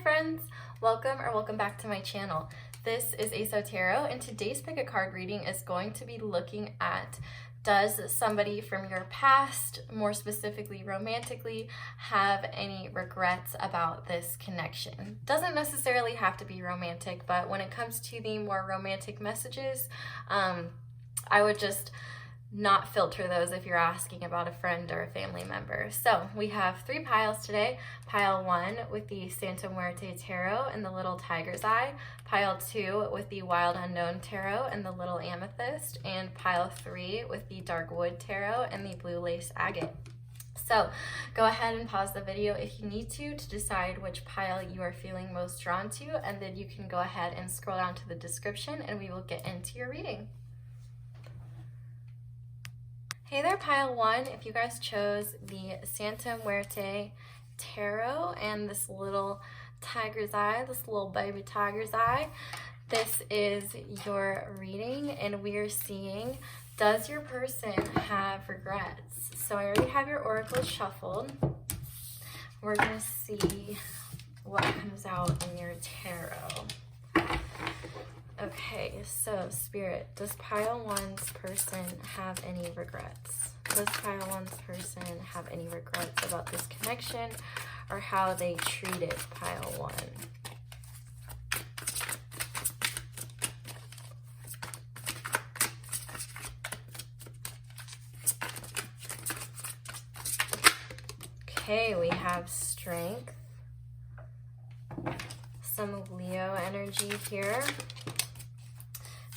friends, welcome back to my channel. This is Aso Tarot, and today's pick a card reading is going to be looking at, does somebody from your past, more specifically romantically, have any regrets about this connection? Doesn't necessarily have to be romantic, but when it comes to the more romantic messages, I would just not filter those if you're asking about a friend or a family member. So we have 3 piles today. Pile 1 with the Santa Muerte Tarot and the little tiger's eye. Pile 2 with the Wild Unknown Tarot and the little amethyst. And pile 3 with the Dark Wood Tarot and the blue lace agate. So go ahead and pause the video if you need to decide which pile you are feeling most drawn to, and then you can go ahead and scroll down to the description and we will get into your reading. Hey there, pile 1. If you guys chose the Santa Muerte Tarot and this little tiger's eye, this little baby tiger's eye, this is your reading, and we are seeing, does your person have regrets? So I already have your oracle shuffled. We're going to see what comes out in your tarot. Okay, so Spirit, does pile 1's person have any regrets? Does pile 1's person have any regrets about this connection or how they treated pile 1? Okay, we have strength, some Leo energy here.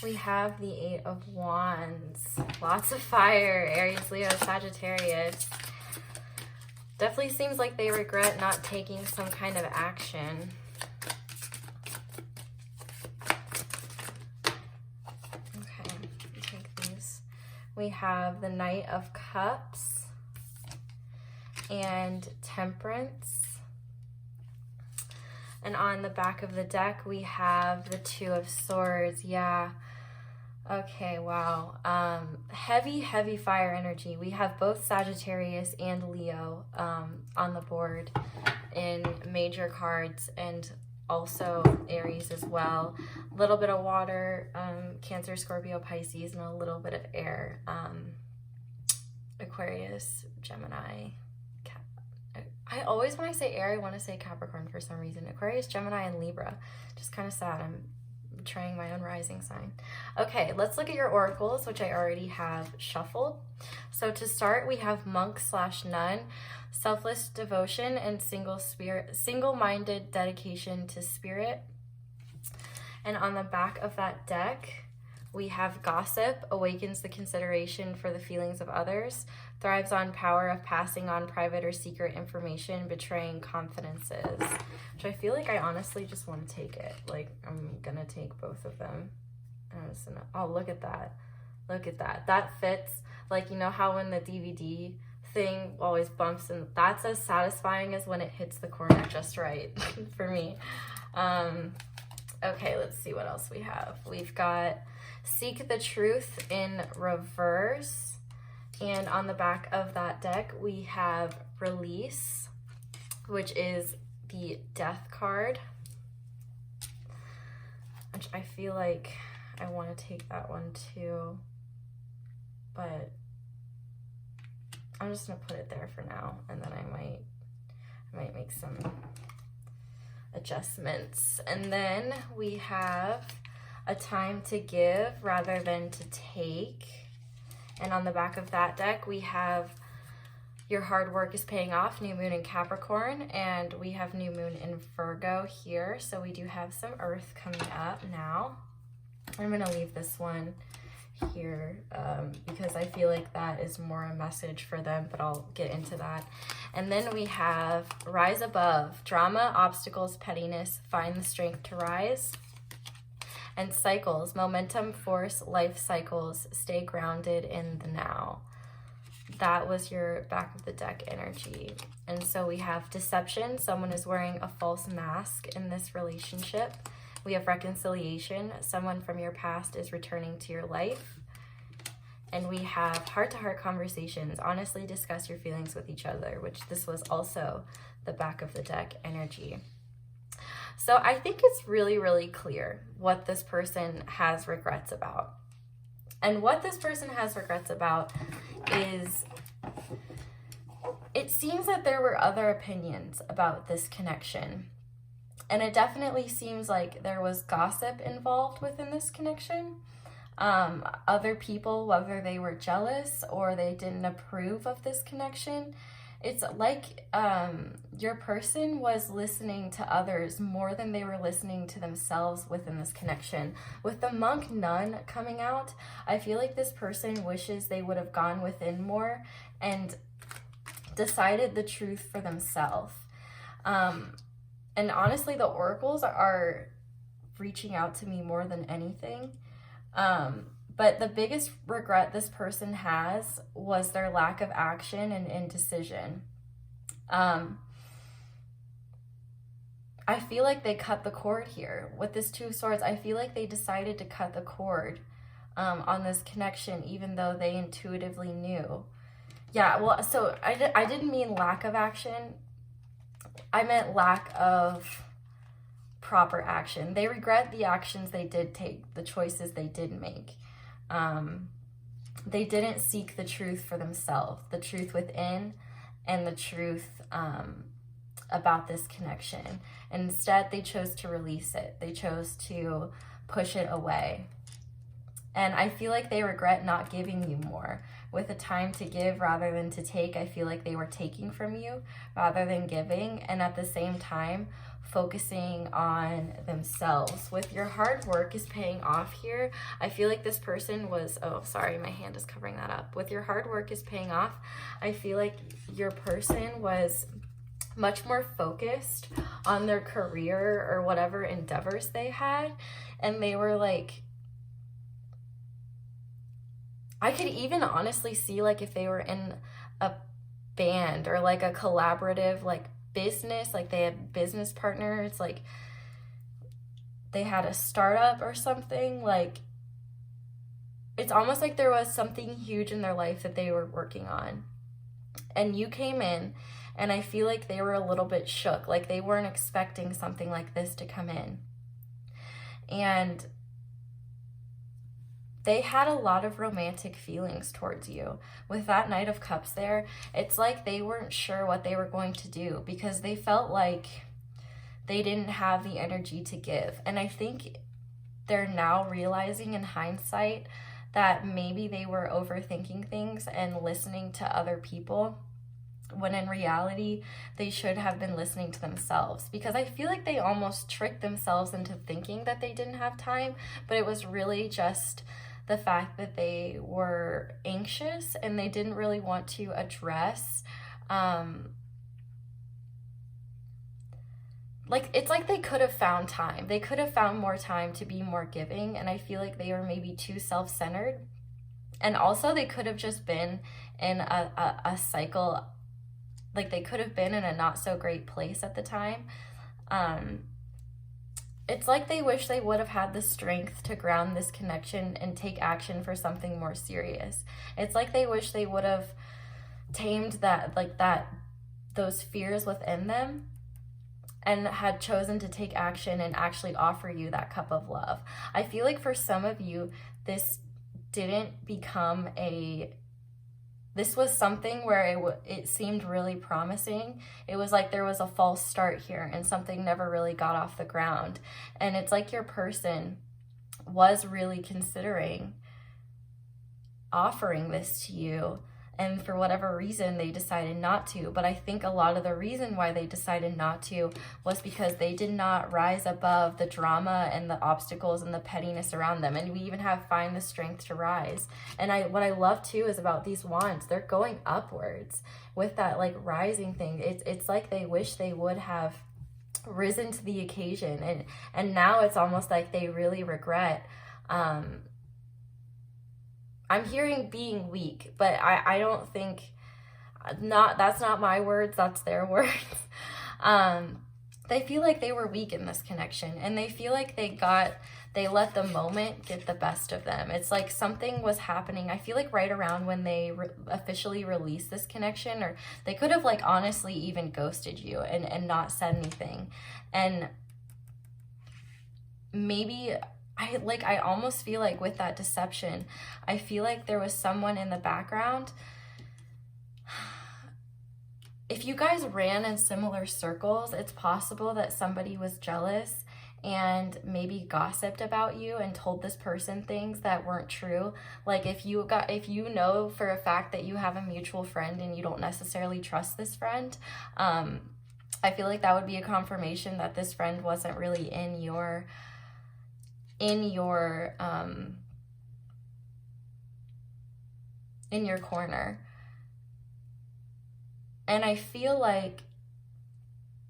We have the 8 of Wands, lots of fire, Aries, Leo, Sagittarius. Definitely seems like they regret not taking some kind of action. Okay, take these. We have the Knight of Cups and Temperance. And on the back of the deck, we have the 2 of Swords. Yeah. Okay, wow. Heavy fire energy. We have both Sagittarius and Leo on the board in major cards, and also Aries as well. A little bit of water, Cancer, Scorpio, Pisces, and a little bit of air, Aquarius, Gemini. I always, when I say air, I want to say Capricorn for some reason. Aquarius, Gemini, and Libra. Just kind of sad. I'm betraying my own rising sign. Okay, let's look at your oracles, which I already have shuffled. So to start, we have Monk/Nun, selfless devotion and single-minded dedication to spirit. And on the back of that deck, we have Gossip, awakens the consideration for the feelings of others, thrives on power of passing on private or secret information, betraying confidences. Which I feel like I honestly just want to take it. Like, I'm gonna take both of them. Oh, look at that. Look at that. That fits. Like, you know how when the DVD thing always bumps, and that's as satisfying as when it hits the corner just right for me. Okay, let's see what else we have. We've got Seek the Truth in reverse. And on the back of that deck, we have Release, which is the Death card. Which I feel like I want to take that one too. But I'm just going to put it there for now. And then I might make some adjustments. And then we have A Time to Give rather than to take. And on the back of that deck, we have Your Hard Work is Paying Off, New Moon in Capricorn, and we have New Moon in Virgo here. So we do have some Earth coming up now. I'm going to leave this one here because I feel like that is more a message for them, but I'll get into that. And then we have Rise Above, drama, obstacles, pettiness, find the strength to rise. And Cycles, momentum, force, life cycles, stay grounded in the now. That was your back of the deck energy. And so we have Deception, someone is wearing a false mask in this relationship. We have Reconciliation, someone from your past is returning to your life. And we have Heart-to-heart conversations, honestly discuss your feelings with each other, which this was also the back of the deck energy. So I think it's really, really clear what this person has regrets about. And what this person has regrets about is, it seems that there were other opinions about this connection. And it definitely seems like there was gossip involved within this connection. Other people, whether they were jealous or they didn't approve of this connection, it's like your person was listening to others more than they were listening to themselves within this connection. With the Monk Nun coming out, I feel like this person wishes they would have gone within more and decided the truth for themselves. And honestly, the oracles are reaching out to me more than anything. But the biggest regret this person has was their lack of action and indecision. I feel like they cut the cord here. With this Two of Swords, I feel like they decided to cut the cord on this connection, even though they intuitively knew. Yeah, well, so I didn't mean lack of action. I meant lack of proper action. They regret the actions they did take, the choices they did make. They didn't seek the truth for themselves, the truth within and the truth about this connection. And instead, they chose to release it. They chose to push it away. And I feel like they regret not giving you more. With a time to give rather than to take, I feel like they were taking from you rather than giving. And at the same time, focusing on themselves. With your hard work is paying off here, I feel like this person was, oh, sorry, my hand is covering that up. With your hard work is paying off, I feel like your person was much more focused on their career or whatever endeavors they had. And they were like, I could even honestly see like if they were in a band or like a collaborative like business, like they had business partners, like they had a startup or something, like it's almost like there was something huge in their life that they were working on. And you came in and I feel like they were a little bit shook, like they weren't expecting something like this to come in. And they had a lot of romantic feelings towards you. With that Knight of Cups there, it's like they weren't sure what they were going to do because they felt like they didn't have the energy to give. And I think they're now realizing in hindsight that maybe they were overthinking things and listening to other people, when in reality, they should have been listening to themselves. Because I feel like they almost tricked themselves into thinking that they didn't have time, but it was really just the fact that they were anxious and they didn't really want to address, like, it's like they could have found time. They could have found more time to be more giving, and I feel like they were maybe too self-centered. And also they could have just been in a cycle, like they could have been in a not so great place at the time. It's like they wish they would have had the strength to ground this connection and take action for something more serious. It's like they wish they would have tamed those fears within them and had chosen to take action and actually offer you that cup of love. I feel like for some of you, this didn't become this was something where it seemed really promising. It was like there was a false start here and something never really got off the ground. And it's like your person was really considering offering this to you, and for whatever reason they decided not to. But I think a lot of the reason why they decided not to was because they did not rise above the drama and the obstacles and the pettiness around them. And we even have find the strength to rise. And what I love too is about these wands, they're going upwards with that like rising thing. It's like they wish they would have risen to the occasion, and now it's almost like they really regret. I'm hearing being weak, but I don't think, that's not my words, that's their words. They feel like they were weak in this connection, and they feel like they let the moment get the best of them. It's like something was happening. I feel like right around when they officially released this connection, or they could have like honestly even ghosted you and not said anything. And maybe I almost feel like with that deception, I feel like there was someone in the background. If you guys ran in similar circles, it's possible that somebody was jealous and maybe gossiped about you and told this person things that weren't true. Like if you know for a fact that you have a mutual friend and you don't necessarily trust this friend, I feel like that would be a confirmation that this friend wasn't really in your corner. And I feel like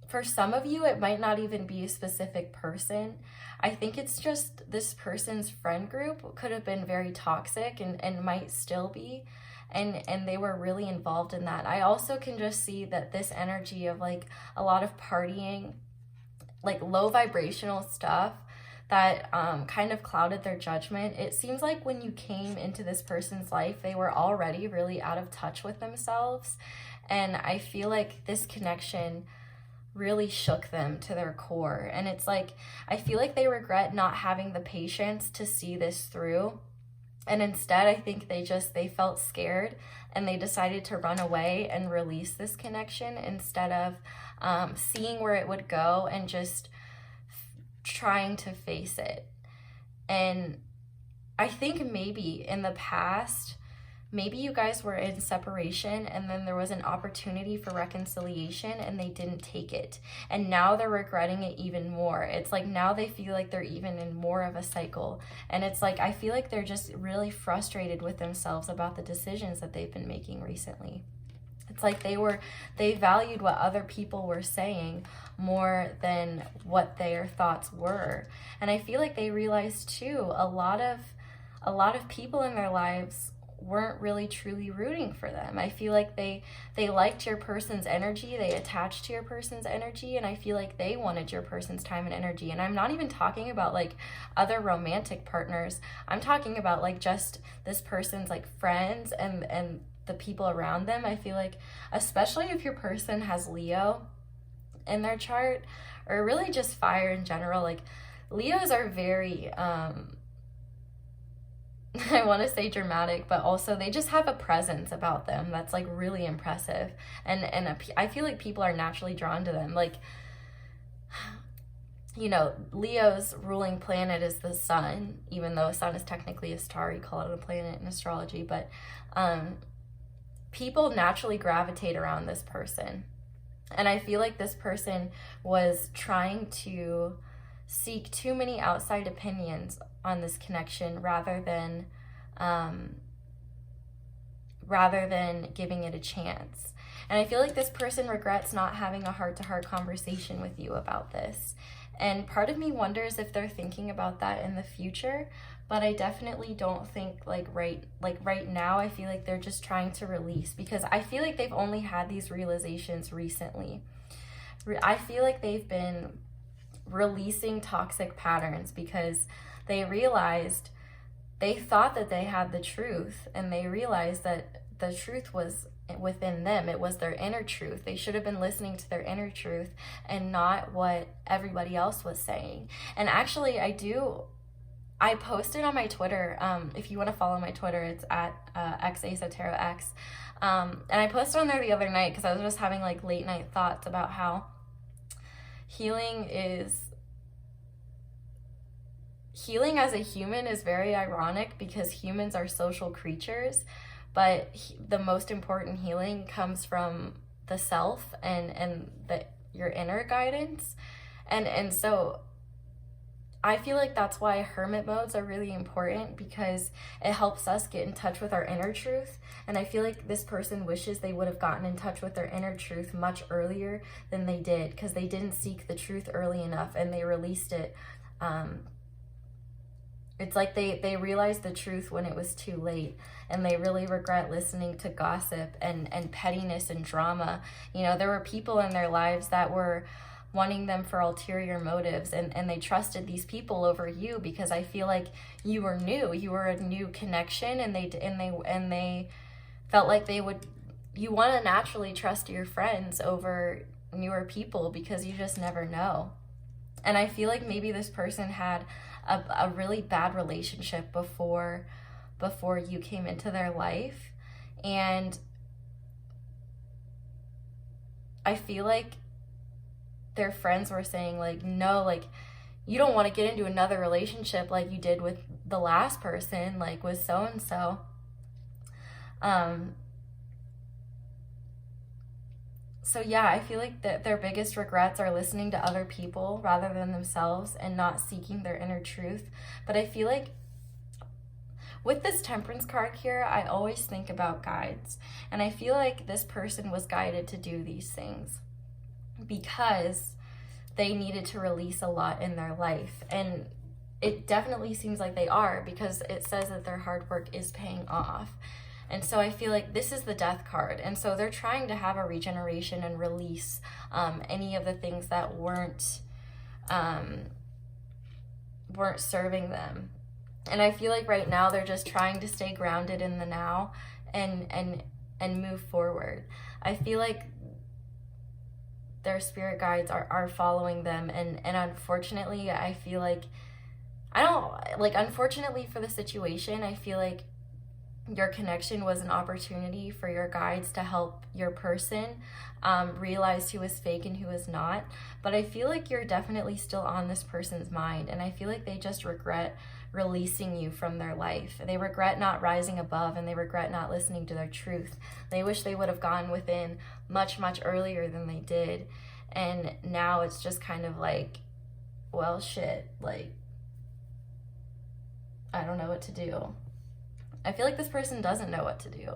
for some of you, it might not even be a specific person. I think it's just this person's friend group could have been very toxic and might still be. And they were really involved in that. I also can just see that this energy of like a lot of partying, like low vibrational stuff that kind of clouded their judgment. It seems like when you came into this person's life, they were already really out of touch with themselves. And I feel like this connection really shook them to their core. And it's like, I feel like they regret not having the patience to see this through. And instead, I think they felt scared and they decided to run away and release this connection instead of seeing where it would go and just trying to face it. And I think maybe in the past, maybe you guys were in separation and then there was an opportunity for reconciliation and they didn't take it. And now they're regretting it even more. It's like now they feel like they're even in more of a cycle. And it's like, I feel like they're just really frustrated with themselves about the decisions that they've been making recently. It's like they valued what other people were saying more than what their thoughts were. And I feel like they realized too, a lot of people in their lives weren't really truly rooting for them. I feel like they liked your person's energy, they attached to your person's energy, and I feel like they wanted your person's time and energy. And I'm not even talking about like other romantic partners. I'm talking about like just this person's like friends and the people around them. I feel like, especially if your person has Leo in their chart, or really just fire in general, like Leos are very I want to say dramatic, but also they just have a presence about them that's like really impressive. And I feel like people are naturally drawn to them. Like, you know, Leo's ruling planet is the sun, even though the sun is technically a star, you call it a planet in astrology. But people naturally gravitate around this person. And I feel like this person was trying to seek too many outside opinions on this connection rather than giving it a chance. And I feel like this person regrets not having a heart-to-heart conversation with you about this. And part of me wonders if they're thinking about that in the future, but I definitely don't think right now. I feel like they're just trying to release, because I feel like they've only had these realizations recently. I feel like they've been releasing toxic patterns because they realized, they thought that they had the truth, and they realized that the truth was within them. It was their inner truth. They should have been listening to their inner truth and not what everybody else was saying. And actually, I posted on my Twitter, if you want to follow my Twitter, it's at xasoterox. And I posted on there the other night because I was just having like late night thoughts about how healing as a human is very ironic, because humans are social creatures, but the most important healing comes from the self and your inner guidance. And so I feel like that's why hermit modes are really important, because it helps us get in touch with our inner truth. And I feel like this person wishes they would have gotten in touch with their inner truth much earlier than they did, because they didn't seek the truth early enough and they released it. It's like they realized the truth when it was too late, and they really regret listening to gossip and pettiness and drama. You know, there were people in their lives that were wanting them for ulterior motives, and they trusted these people over you because I feel like you were new. You were a new connection, and they felt like you want to naturally trust your friends over newer people because you just never know. And I feel like maybe this person had a really bad relationship before you came into their life. And I feel like their friends were saying, like, no, like, you don't want to get into another relationship like you did with the last person, like with so-and-so. So yeah, I feel like that their biggest regrets are listening to other people rather than themselves and not seeking their inner truth. But I feel like with this Temperance card here, I always think about guides. And I feel like this person was guided to do these things because they needed to release a lot in their life. And it definitely seems like they are, because it says that their hard work is paying off. And so I feel like this is the Death card. And so they're trying to have a regeneration and release any of the things that weren't serving them. And I feel like right now they're just trying to stay grounded in the now and move forward. I feel like their spirit guides are following them. And unfortunately, I feel like, unfortunately for the situation, I feel like your connection was an opportunity for your guides to help your person realize who is fake and who is not. But I feel like you're definitely still on this person's mind, and I feel like they just regret releasing you from their life. They regret not rising above, and they regret not listening to their truth. They wish they would have gone within much, much earlier than they did. And now it's just kind of like, well, shit, like, I don't know what to do. I feel like this person doesn't know what to do.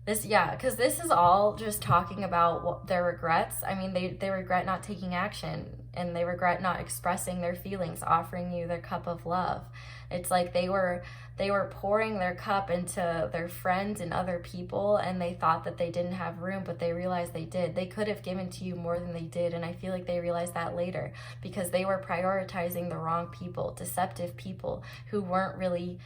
Because this is all just talking about their regrets. I mean, they regret not taking action, and they regret not expressing their feelings, offering you their cup of love. It's like they were pouring their cup into their friends and other people, and they thought that they didn't have room, but they realized they did. They could have given to you more than they did, and I feel like they realized that later because they were prioritizing the wrong people, deceptive people who weren't really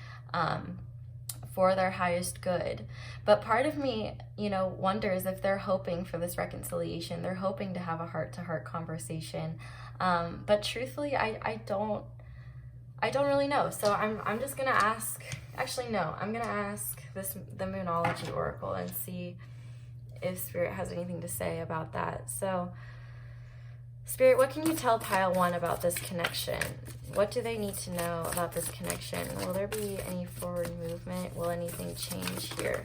for their highest good. But part of me, wonders if they're hoping for this reconciliation. They're hoping to have a heart-to-heart conversation. But truthfully, I don't really know. So I'm just gonna ask. Actually, no. I'm gonna ask the Moonology Oracle and see if Spirit has anything to say about that. So, Spirit, what can you tell pile 1 about this connection? What do they need to know about this connection? Will there be any forward movement? Will anything change here?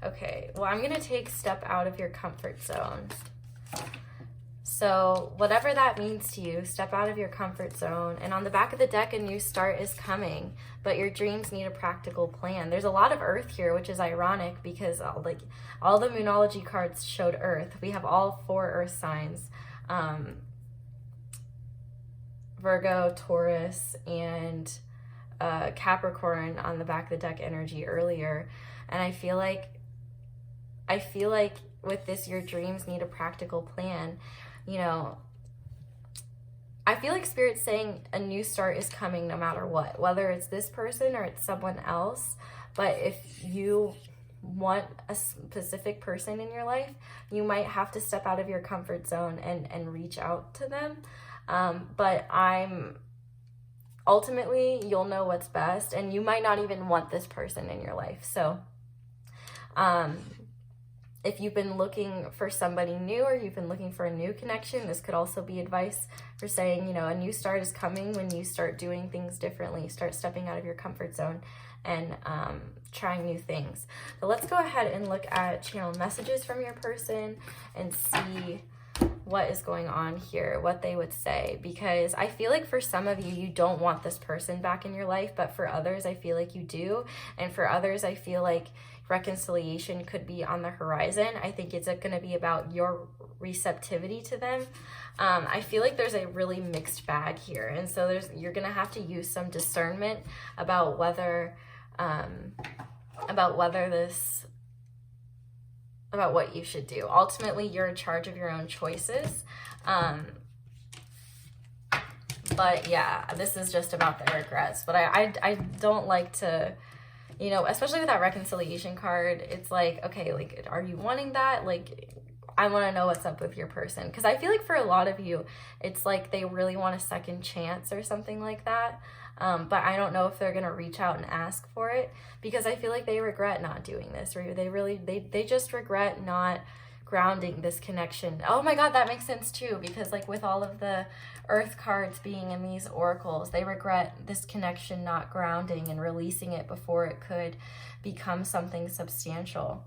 Okay, well, I'm going to take step out of your comfort zone. So whatever that means to you, step out of your comfort zone. And on the back of the deck, a new start is coming, but your dreams need a practical plan. There's a lot of Earth here, which is ironic because all the Moonology cards showed Earth. We have all 4 Earth signs. Virgo, Taurus, and Capricorn on the back of the deck energy earlier. And I feel like with this, your dreams need a practical plan. I feel like Spirit's saying a new start is coming no matter what, whether it's this person or it's someone else. But if you want a specific person in your life, you might have to step out of your comfort zone and reach out to them. But ultimately, you'll know what's best, and you might not even want this person in your life. So, if you've been looking for somebody new, or you've been looking for a new connection, this could also be advice for saying, a new start is coming when you start doing things differently, start stepping out of your comfort zone and trying new things. So let's go ahead and look at channel messages from your person and see what is going on here, what they would say, because I feel like for some of you, you don't want this person back in your life, but for others, I feel like you do. And for others, I feel like reconciliation could be on the horizon. I think it's going to be about your receptivity to them. I feel like there's a really mixed bag here. And so you're going to have to use some discernment about whether what you should do. Ultimately, you're in charge of your own choices. But yeah, this is just about their regrets. But I don't like to, especially with that reconciliation card, it's like, okay, like, are you wanting that? Like, I want to know what's up with your person. Because I feel like for a lot of you, it's like they really want a second chance or something like that. But I don't know if they're going to reach out and ask for it, because I feel like they regret not doing this, or they just regret not grounding this connection. Oh my God, that makes sense too, because like with all of the earth cards being in these oracles, they regret this connection not grounding and releasing it before it could become something substantial.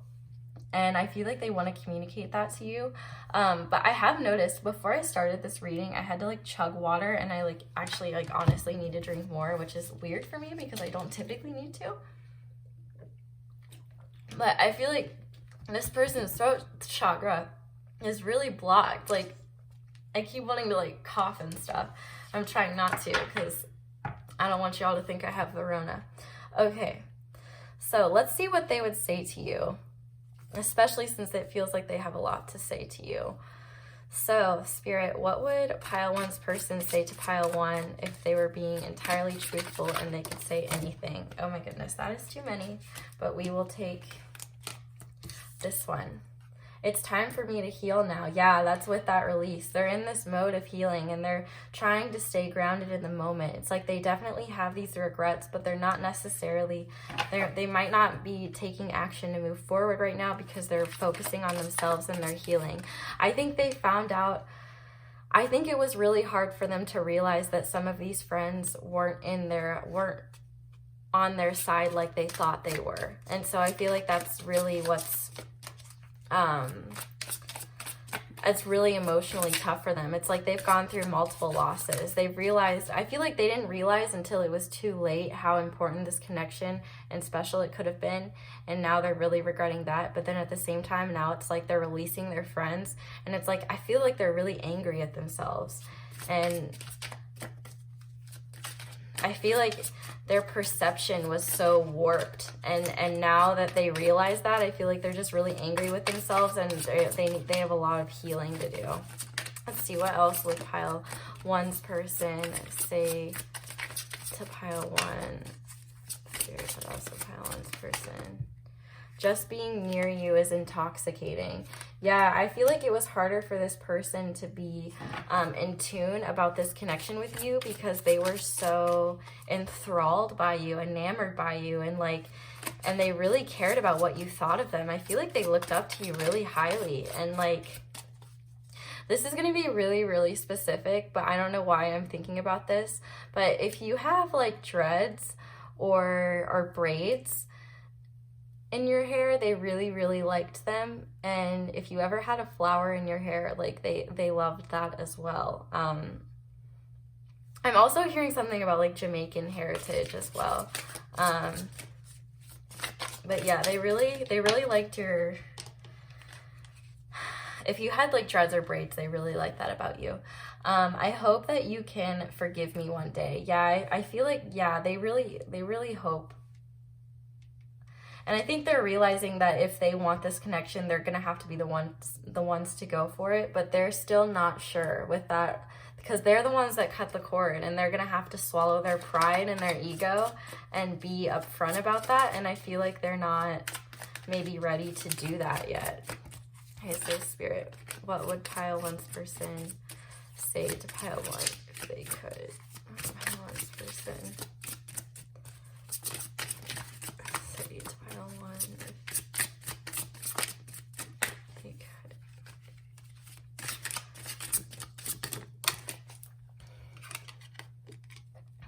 And I feel like they want to communicate that to you. But I have noticed before I started this reading, I had to like chug water, and I like actually like honestly need to drink more, which is weird for me because I don't typically need to. But I feel like this person's throat chakra is really blocked. Like I keep wanting to like cough and stuff. I'm trying not to because I don't want y'all to think I have the Rona. Okay, so let's see what they would say to you, especially since it feels like they have a lot to say to you. So, Spirit, what would Pile 1's person say to Pile 1 if they were being entirely truthful and they could say anything? Oh my goodness, that is too many, but we will take this one. It's time for me to heal now. Yeah, that's with that release. They're in this mode of healing, and they're trying to stay grounded in the moment. It's like they definitely have these regrets, but they're not necessarily, they might not be taking action to move forward right now because they're focusing on themselves and their healing. I think they found out, I think it was really hard for them to realize that some of these friends weren't on their side like they thought they were. And so I feel like that's really what's it's really emotionally tough for them. It's like they've gone through multiple losses. They've realized, I feel like they didn't realize until it was too late how important this connection and special it could have been, and now they're really regretting that. But then at the same time, now it's like they're releasing their friends, and it's like I feel like they're really angry at themselves, and I feel like their perception was so warped, and now that they realize that, I feel like they're just really angry with themselves, and they have a lot of healing to do. Let's see, what else would Pile 1's person say to Pile 1? Here's what else would Pile 1's person. Just being near you is intoxicating. Yeah, I feel like it was harder for this person to be in tune about this connection with you because they were so enthralled by you, enamored by you, and they really cared about what you thought of them. I feel like they looked up to you really highly, and like, this is going to be really, really specific, but I don't know why I'm thinking about this. But if you have like dreads or braids in your hair, they really, really liked them. And if you ever had a flower in your hair, like they loved that as well. I'm also hearing something about like Jamaican heritage as well. But yeah, they really liked your, if you had like dreads or braids, they really liked that about you. I hope that you can forgive me one day. Yeah, I feel like, yeah, they really hope. And I think they're realizing that if they want this connection, they're going to have to be the ones to go for it. But they're still not sure with that, because they're the ones that cut the cord, and they're going to have to swallow their pride and their ego and be upfront about that. And I feel like they're not maybe ready to do that yet. Okay, so Spirit, what would Pile 1's person say to Pile 1 if they could? Pile 1's person.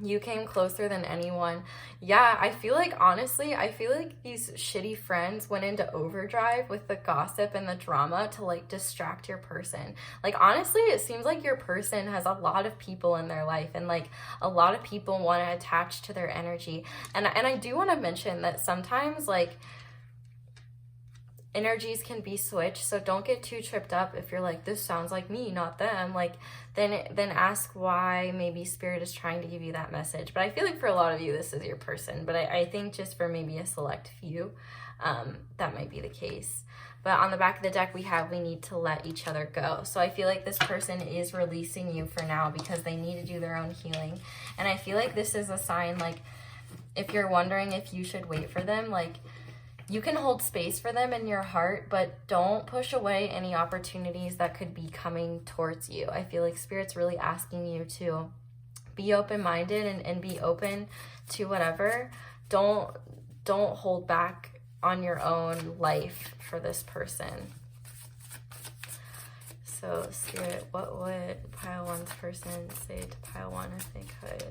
You came closer than anyone. Yeah, I feel like, honestly, I feel like these shitty friends went into overdrive with the gossip and the drama to like distract your person. Like, honestly, it seems like your person has a lot of people in their life, and like a lot of people want to attach to their energy. And I do want to mention that sometimes like energies can be switched, so don't get too tripped up if you're like, this sounds like me, not them. Like, then ask why maybe Spirit is trying to give you that message. But I feel like for a lot of you, this is your person. But I think just for maybe a select few, that might be the case. But on the back of the deck, we need to let each other go. So I feel like this person is releasing you for now because they need to do their own healing. And I feel like this is a sign, like, if you're wondering if you should wait for them, like, you can hold space for them in your heart, but don't push away any opportunities that could be coming towards you. I feel like Spirit's really asking you to be open-minded and be open to whatever. Don't hold back on your own life for this person. So, Spirit, what would pile one's person say to pile one if they could?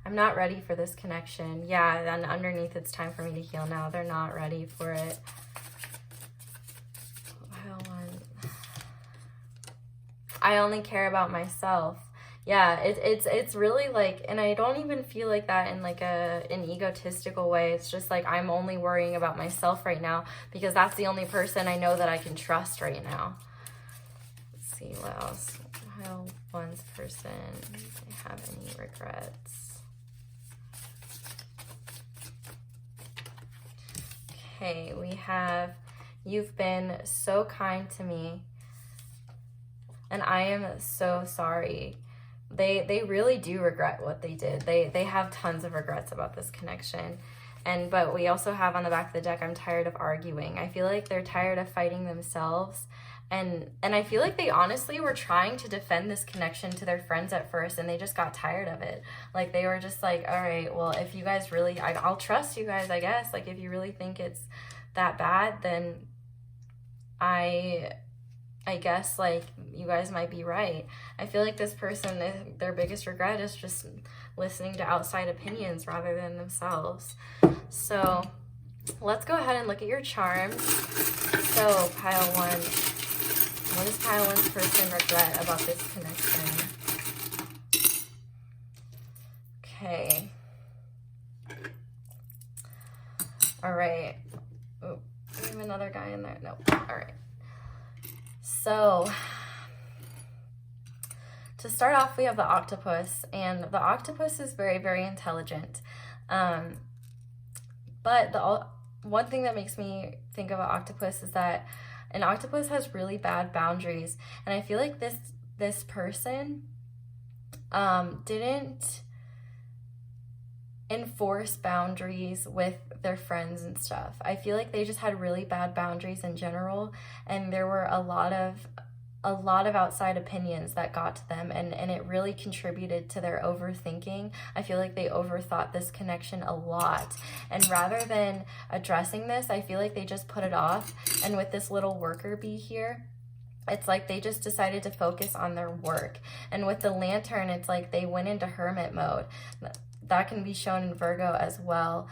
I'm not ready for this connection. Yeah, and underneath, it's time for me to heal now. They're not ready for it. Pile one. I only care about myself. Yeah, it's really like, and I don't even feel like that in like an egotistical way. It's just like I'm only worrying about myself right now because that's the only person I know that I can trust right now. Let's see what else. How one's person, do they have any regrets? Okay, we have, you've been so kind to me and I am so sorry. They really do regret what they did. They have tons of regrets about this connection. But we also have on the back of the deck, I'm tired of arguing. I feel like they're tired of fighting themselves. And I feel like they honestly were trying to defend this connection to their friends at first, and they just got tired of it. Like, they were just like, all right, well, if you guys really, I'll trust you guys, I guess. Like, if you really think it's that bad, then I guess, like, you guys might be right. I feel like this person, their biggest regret is just listening to outside opinions rather than themselves. So let's go ahead and look at your charms. So pile one, what does pile one's person regret about this connection? Okay. All right. Oh, do we have another guy in there? No. All right. So, to start off, we have the octopus, and the octopus is very, very intelligent. But the one thing that makes me think of an octopus is that an octopus has really bad boundaries, and I feel like this person didn't enforce boundaries with their friends and stuff. I feel like they just had really bad boundaries in general, and there were a lot of outside opinions that got to them, and it really contributed to their overthinking. I feel like they overthought this connection a lot, and rather than addressing this, I feel like they just put it off. And with this little worker bee here, it's like they just decided to focus on their work. And with the lantern, it's like they went into hermit mode. That can be shown in Virgo as well.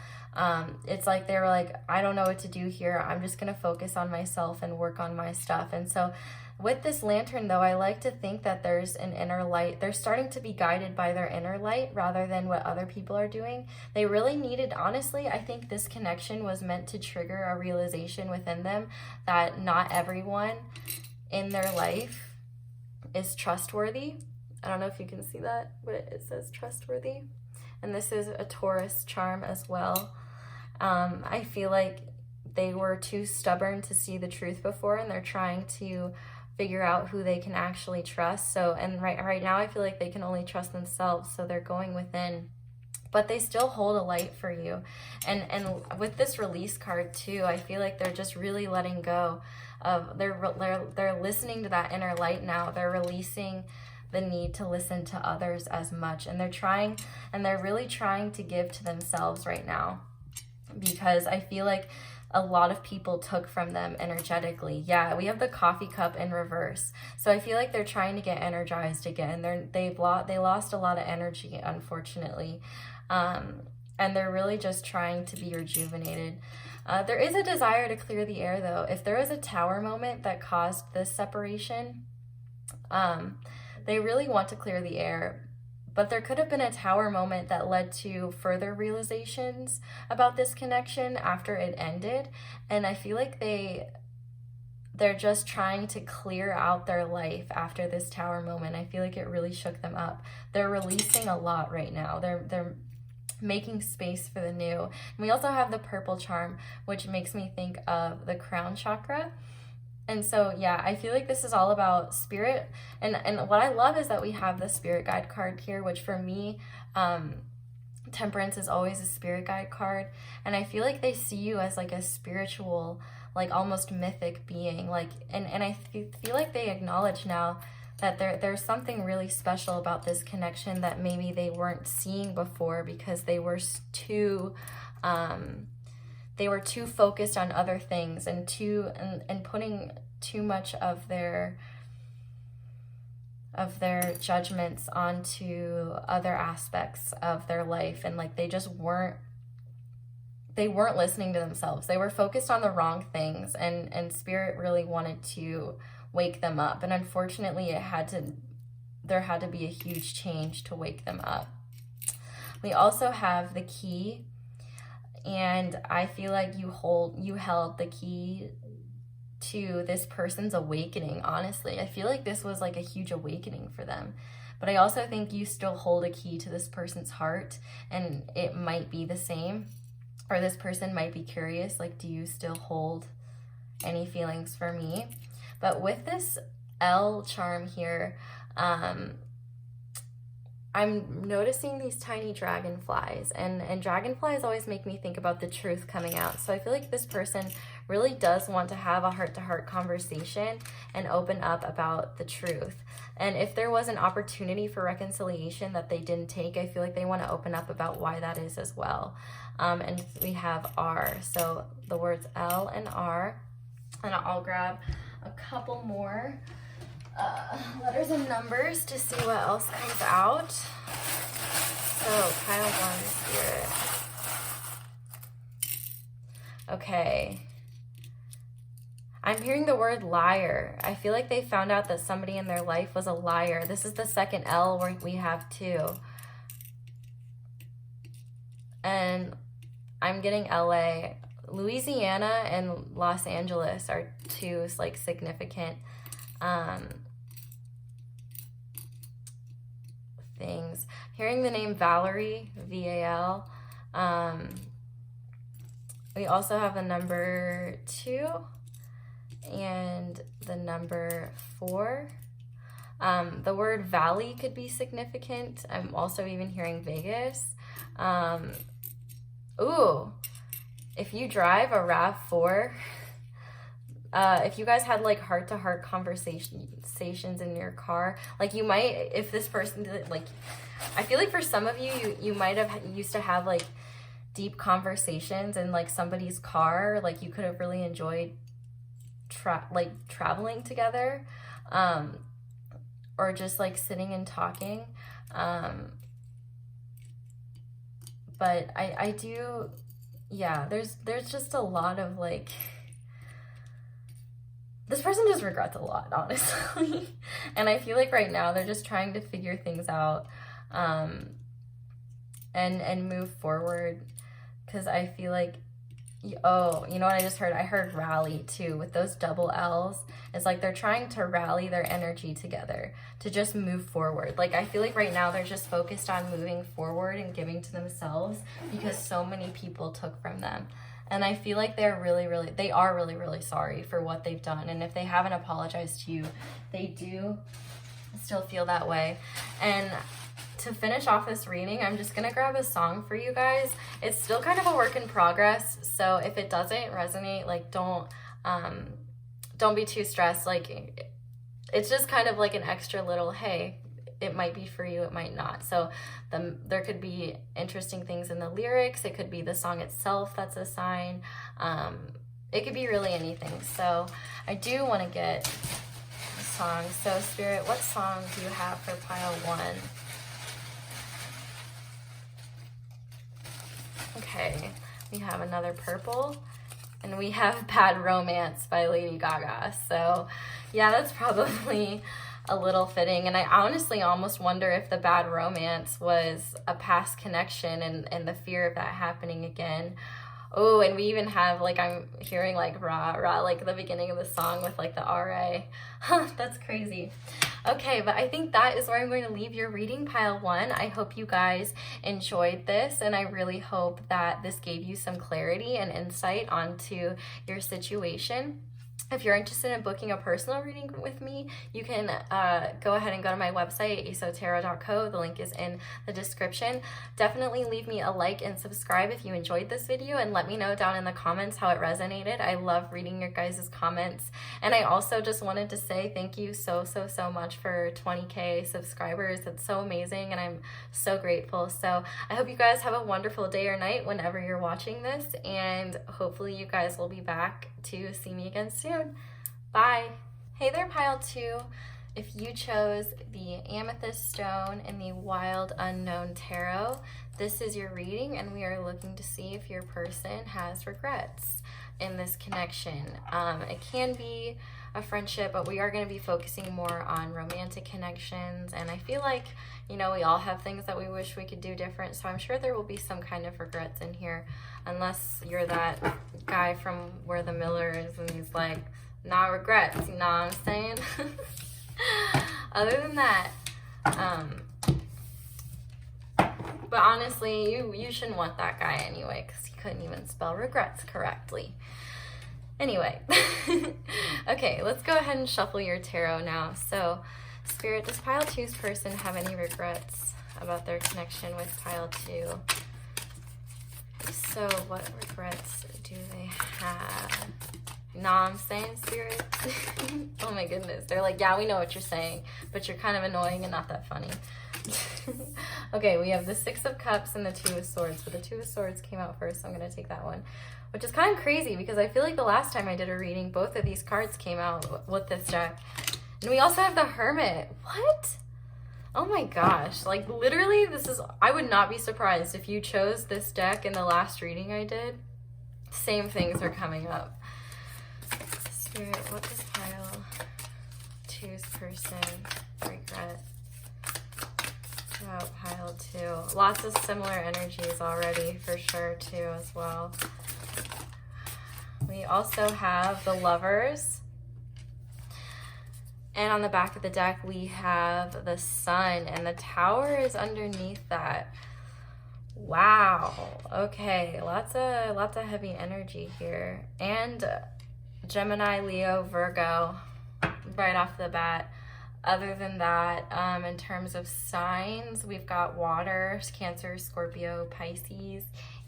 It's like they were like, I don't know what to do here. I'm just going to focus on myself and work on my stuff. And so with this lantern, though, I like to think that there's an inner light. They're starting to be guided by their inner light rather than what other people are doing. They really needed, honestly, I think this connection was meant to trigger a realization within them that not everyone in their life is trustworthy. I don't know if you can see that, but it says trustworthy. And this is a Taurus charm as well. I feel like they were too stubborn to see the truth before, and they're trying to figure out who they can actually trust. So, and right now I feel like they can only trust themselves, so they're going within. But they still hold a light for you. And with this release card too, I feel like they're just really letting go of, they're listening to that inner light now. They're releasing the need to listen to others as much, and they're really trying to give to themselves right now, because I feel like a lot of people took from them energetically. Yeah, we have the coffee cup in reverse, so I feel like they're trying to get energized again. They lost a lot of energy, unfortunately, and they're really just trying to be rejuvenated. There is a desire to clear the air, though. If there was a tower moment that caused this separation, they really want to clear the air, but there could have been a tower moment that led to further realizations about this connection after it ended. And I feel like they're just trying to clear out their life after this tower moment. I feel like it really shook them up. They're releasing a lot right now. They're making space for the new. And we also have the purple charm, which makes me think of the crown chakra. And so, yeah, I feel like this is all about spirit. And what I love is that we have the spirit guide card here, which for me Temperance is always a spirit guide card, and I feel like they see you as like a spiritual, like almost mythic being, like, and I feel like they acknowledge now that there's something really special about this connection that maybe they weren't seeing before because they were too focused on other things and putting too much of their judgments onto other aspects of their life, and like they weren't listening to themselves. They were focused on the wrong things, and spirit really wanted to wake them up, and unfortunately there had to be a huge change to wake them up. We also have the key, and I feel like you held the key to this person's awakening. Honestly, I feel like this was like a huge awakening for them, but I also think you still hold a key to this person's heart, and it might be the same, or this person might be curious, like, do you still hold any feelings for me? But with this L charm here, I'm noticing these tiny dragonflies, and dragonflies always make me think about the truth coming out. So I feel like this person really does want to have a heart-to-heart conversation and open up about the truth. And if there was an opportunity for reconciliation that they didn't take, I feel like they want to open up about why that is as well. And we have R. So the words L and R. And I'll grab a couple more letters and numbers to see what else comes out. So pile 1, Spirit. Okay. I'm hearing the word liar. I feel like they found out that somebody in their life was a liar. This is the second L where we have 2. And I'm getting LA. Louisiana and Los Angeles are 2 like significant things. Hearing the name Valerie, V-A-L. We also have the number 2 and the number 4. The word valley could be significant. I'm also even hearing Vegas. If you drive a RAV4, if you guys had like heart-to-heart conversations in your car, like you might, if this person did, like, I feel like for some of you might have used to have like deep conversations in like somebody's car, like you could have really enjoyed traveling together, or just like sitting and talking. But I do, yeah, there's just a lot of like, this person just regrets a lot, honestly. And I feel like right now they're just trying to figure things out, and move forward. Because I feel like, oh, you know what I just heard? I heard rally too, with those double L's. It's like they're trying to rally their energy together to just move forward. Like I feel like right now they're just focused on moving forward and giving to themselves because so many people took from them. And I feel like they are really sorry for what they've done. And if they haven't apologized to you, they do still feel that way. And to finish off this reading, I'm just going to grab a song for you guys. It's still kind of a work in progress. So if it doesn't resonate, like don't be too stressed. Like it's just kind of like an extra little, hey, it might be for you, it might not. So there could be interesting things in the lyrics. It could be the song itself that's a sign. It could be really anything. So I do want to get a song. So Spirit, what song do you have for pile 1? Okay, we have another purple, and we have Bad Romance by Lady Gaga. So yeah, that's probably a little fitting. And I honestly almost wonder if the bad romance was a past connection and the fear of that happening again. Oh, and we even have, like, I'm hearing like rah rah, like the beginning of the song with like the RA. That's crazy. Okay, but I think that is where I'm going to leave your reading, pile 1. I hope you guys enjoyed this, and I really hope that this gave you some clarity and insight onto your situation. If you're interested in booking a personal reading with me, you can go ahead and go to my website, asotarot.co. The link is in the description. Definitely leave me a like and subscribe if you enjoyed this video, and let me know down in the comments how it resonated. I love reading your guys' comments. And I also just wanted to say thank you so much for 20K subscribers. That's so amazing, and I'm so grateful. So I hope you guys have a wonderful day or night whenever you're watching this, and hopefully you guys will be back to see me again soon. Bye. Hey there, pile 2. If you chose the Amethyst Stone in the Wild Unknown Tarot, this is your reading, and we are looking to see if your person has regrets in this connection. It can be a friendship, but we are going to be focusing more on romantic connections, and I feel like, you know, we all have things that we wish we could do different, so I'm sure there will be some kind of regrets in here, unless you're that guy from Where the Miller Is and he's like, nah regrets, you know what I'm saying? Other than that, but honestly, you shouldn't want that guy anyway, because he couldn't even spell regrets correctly. Anyway, okay, let's go ahead and shuffle your tarot now. So, Spirit, does pile 2's person have any regrets about their connection with pile 2? So, what regrets do they have? Nah, I'm saying, Spirit. Oh my goodness. They're like, yeah, we know what you're saying, but you're kind of annoying and not that funny. Okay, we have the 6 of Cups and the 2 of Swords, but the 2 of Swords came out first, so I'm going to take that one. Which is kind of crazy because I feel like the last time I did a reading, both of these cards came out with this deck. And we also have the Hermit. What? Oh my gosh. Like, literally, this is... I would not be surprised if you chose this deck in the last reading I did. Same things are coming up. Spirit, what does pile 2's person regret about pile 2? Lots of similar energies already, for sure, too, as well. We also have the Lovers. And on the back of the deck, we have the Sun, and the Tower is underneath that. Wow. Okay, lots of heavy energy here. And Gemini, Leo, Virgo, right off the bat. Other than that, in terms of signs, we've got water, Cancer, Scorpio, Pisces,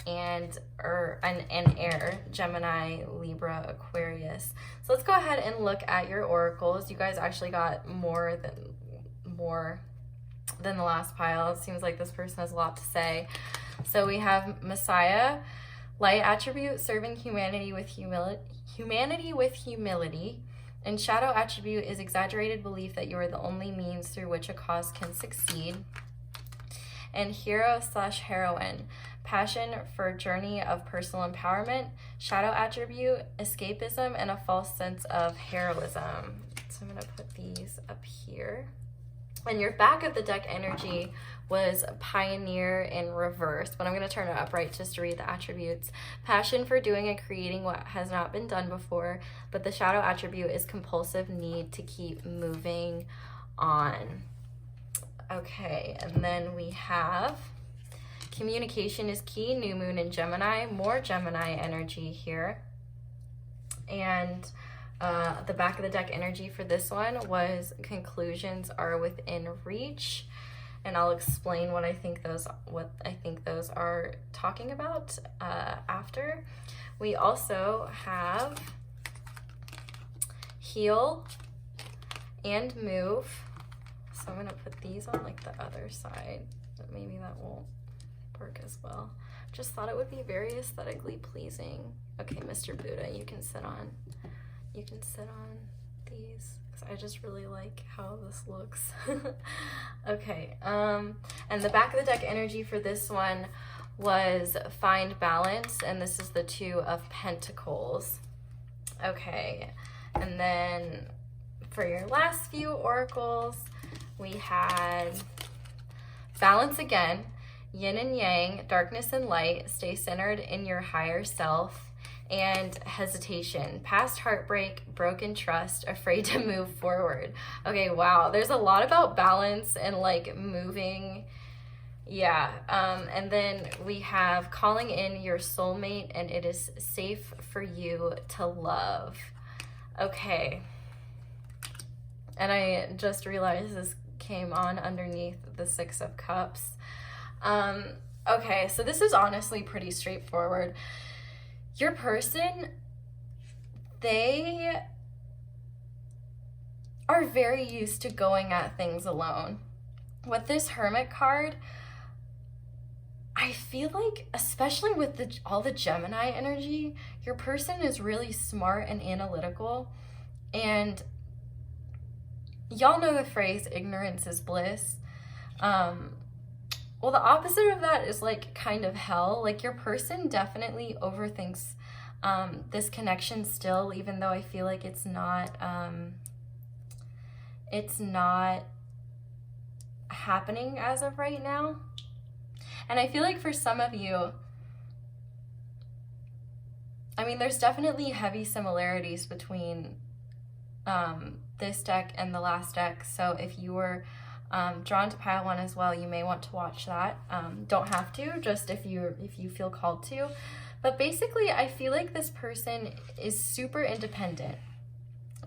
and air, Gemini, Libra, Aquarius. So let's go ahead and look at your oracles. You guys actually got more than the last pile. It seems like this person has a lot to say. So we have Messiah, light attribute, serving humanity with humility. And shadow attribute is exaggerated belief that you are the only means through which a cause can succeed. And hero/heroine, passion for journey of personal empowerment. Shadow attribute, escapism, and a false sense of heroism. So I'm going to put these up here. And your back of the deck energy was pioneer in reverse, but I'm going to turn it upright just to read the attributes. Passion for doing and creating what has not been done before, but the shadow attribute is compulsive need to keep moving on. Okay, and then we have communication is key, new moon in Gemini, more Gemini energy here. And the back of the deck energy for this one was conclusions are within reach, and I'll explain what I think those are talking about after. We also have heal and move. So I'm gonna put these on like the other side, but maybe that won't work as well. Just thought it would be very aesthetically pleasing. Okay, Mr. Buddha, you can sit on these, because I just really like how this looks. Okay, and the back of the deck energy for this one was find balance, and this is the 2 of Pentacles. Okay, and then for your last few oracles, we had balance again, yin and yang, darkness and light, stay centered in your higher self, and hesitation, past heartbreak, broken trust, afraid to move forward. Okay, wow, there's a lot about balance and like moving. Yeah, and then we have calling in your soulmate, and it is safe for you to love. Okay. And I just realized this came on underneath the Six of Cups. Okay, so this is honestly pretty straightforward. Your person, they are very used to going at things alone. With this Hermit card, I feel like, especially with all the Gemini energy, your person is really smart and analytical. And y'all know the phrase, ignorance is bliss. Well, the opposite of that is like kind of hell. Like your person definitely overthinks this connection still, even though I feel like it's not happening as of right now. And I feel like for some of you, I mean, there's definitely heavy similarities between this deck and the last deck. So if you were drawn to pile one as well, you may want to watch that. Don't have to, just if you feel called to. But basically, I feel like this person is super independent.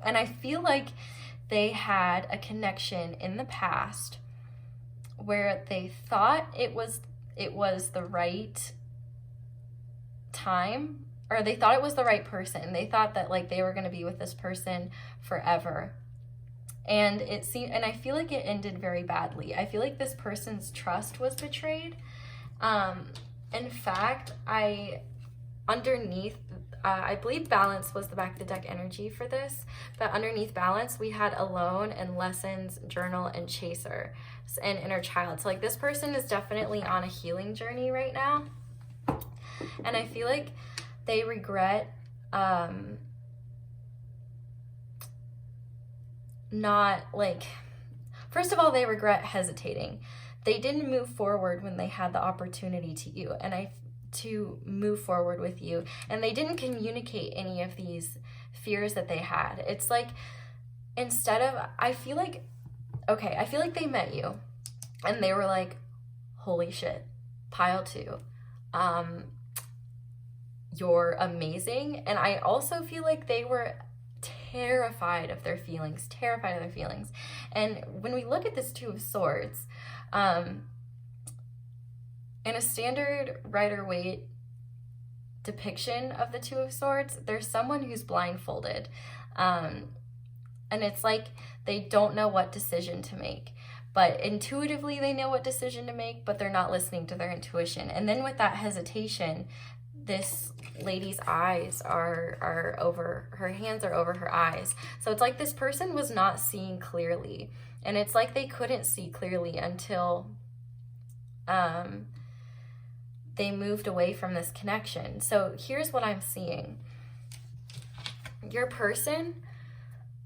And I feel like they had a connection in the past where they thought it was the right time, or they thought it was the right person. They thought that like they were going to be with this person forever. And I feel like it ended very badly. I feel like this person's trust was betrayed. In fact, I believe balance was the back of the deck energy for this, but underneath balance, we had alone and lessons, journal, and chaser, and inner child. So like this person is definitely on a healing journey right now. And I feel like they regret first of all, they regret hesitating. They didn't move forward when they had the opportunity to move forward with you, and they didn't communicate any of these fears that they had. It's like, I feel like they met you and they were like, holy shit, pile two, you're amazing. And I also feel like they were terrified of their feelings. And when we look at this Two of Swords, in a standard Rider-Waite depiction of the Two of Swords, there's someone who's blindfolded. And it's like they don't know what decision to make. But intuitively they know what decision to make, but they're not listening to their intuition. And then with that hesitation, this lady's eyes are over, her hands are over her eyes. So it's like this person was not seeing clearly. And it's like they couldn't see clearly until they moved away from this connection. So here's what I'm seeing. Your person,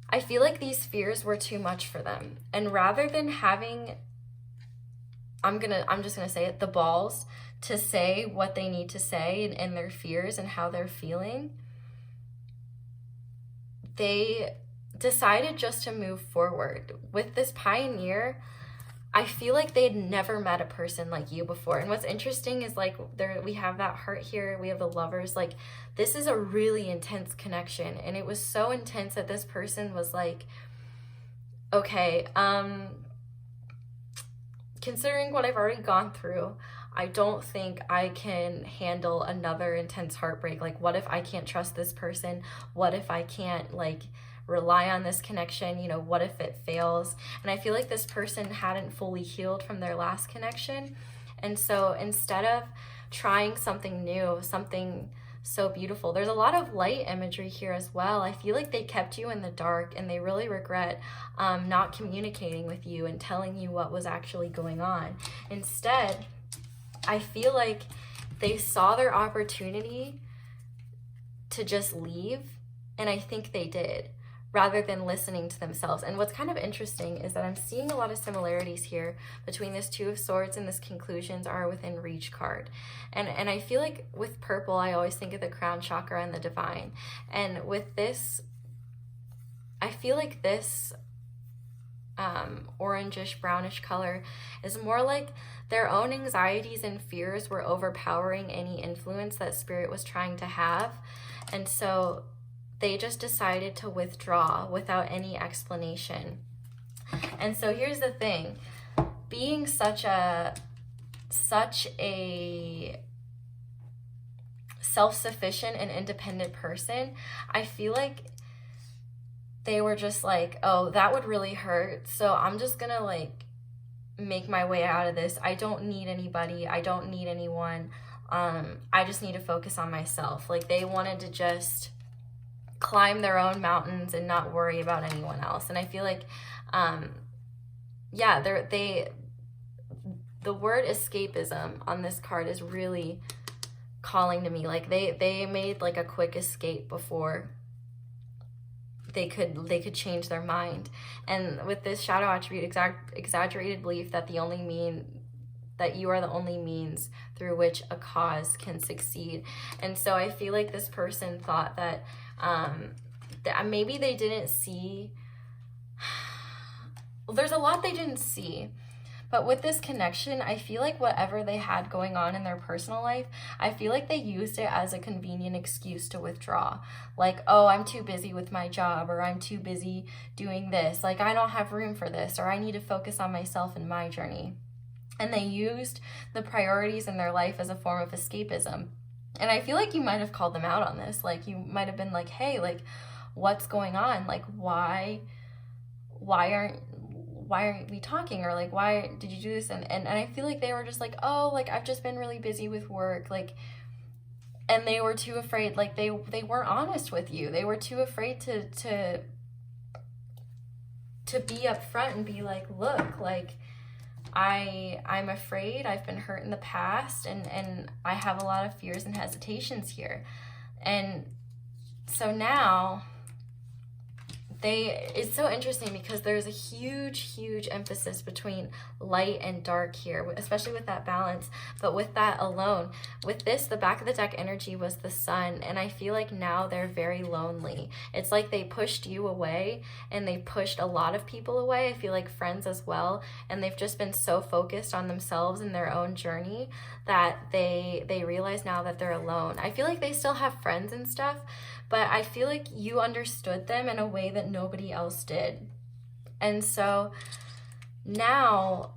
I feel like these fears were too much for them. And rather than having, I'm just gonna say it, the balls to say what they need to say and their fears and how they're feeling, they decided just to move forward. With this Pioneer, I feel like they'd never met a person like you before. And what's interesting is like we have that heart here, we have the Lovers. Like this is a really intense connection, and it was so intense that this person was like, okay, considering what I've already gone through, I don't think I can handle another intense heartbreak. Like what if I can't trust this person? What if I can't like rely on this connection? You know, what if it fails? And I feel like this person hadn't fully healed from their last connection. And so instead of trying something new, something so beautiful, there's a lot of light imagery here as well. I feel like they kept you in the dark, and they really regret not communicating with you and telling you what was actually going on. Instead, I feel like they saw their opportunity to just leave, and I think they did, rather than listening to themselves. And what's kind of interesting is that I'm seeing a lot of similarities here between this Two of Swords and this Conclusions are within reach card. And I feel like with purple, I always think of the crown chakra and the divine. And with this, I feel like this orangish, brownish color is more like their own anxieties and fears were overpowering any influence that Spirit was trying to have. And so they just decided to withdraw without any explanation. And so here's the thing, being such a self-sufficient and independent person, I feel like they were just like, oh, that would really hurt, so I'm just gonna like make my way out of this. I don't need anybody, I don't need anyone, I just need to focus on myself. Like they wanted to just climb their own mountains and not worry about anyone else. And I feel like yeah, the word escapism on this card is really calling to me. Like they made like a quick escape before they could change their mind. And with this shadow attribute, exaggerated belief that you are the only means through which a cause can succeed. And so I feel like this person thought that maybe they didn't see, well, there's a lot they didn't see. But with this connection, I feel like whatever they had going on in their personal life, I feel like they used it as a convenient excuse to withdraw. Like, oh, I'm too busy with my job, or I'm too busy doing this. Like, I don't have room for this, or I need to focus on myself and my journey. And they used the priorities in their life as a form of escapism. And I feel like you might have called them out on this. Like, you might have been like, hey, like, what's going on? Like, why aren't we talking? Or like, why did you do this? And I feel like they were just like, oh, like I've just been really busy with work, like, and they were too afraid. Like they weren't honest with you. They were too afraid to be upfront and be like, look, like I'm afraid, I've been hurt in the past, and I have a lot of fears and hesitations here. And so now it's so interesting because there's a huge emphasis between light and dark here, especially with that balance. But with that alone, with this, the back of the deck energy was the sun, and I feel like now they're very lonely. It's like they pushed you away, and they pushed a lot of people away. I feel like friends as well, and they've just been so focused on themselves and their own journey that they realize now that they're alone. I feel like they still have friends and stuff, but I feel like you understood them in a way that nobody else did. And so now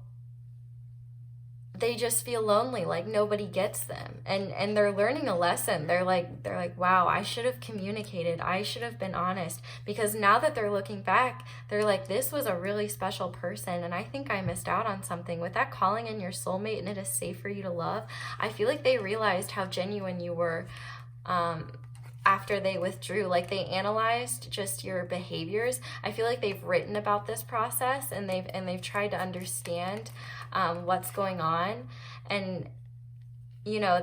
they just feel lonely, like nobody gets them. And they're learning a lesson. They're like, wow, I should have communicated. I should have been honest. Because now that they're looking back, they're like, this was a really special person, and I think I missed out on something. With that calling in your soulmate and it is safe for you to love, I feel like they realized how genuine you were after they withdrew. Like they analyzed just your behaviors. I feel like they've written about this process, and they've tried to understand what's going on. And you know,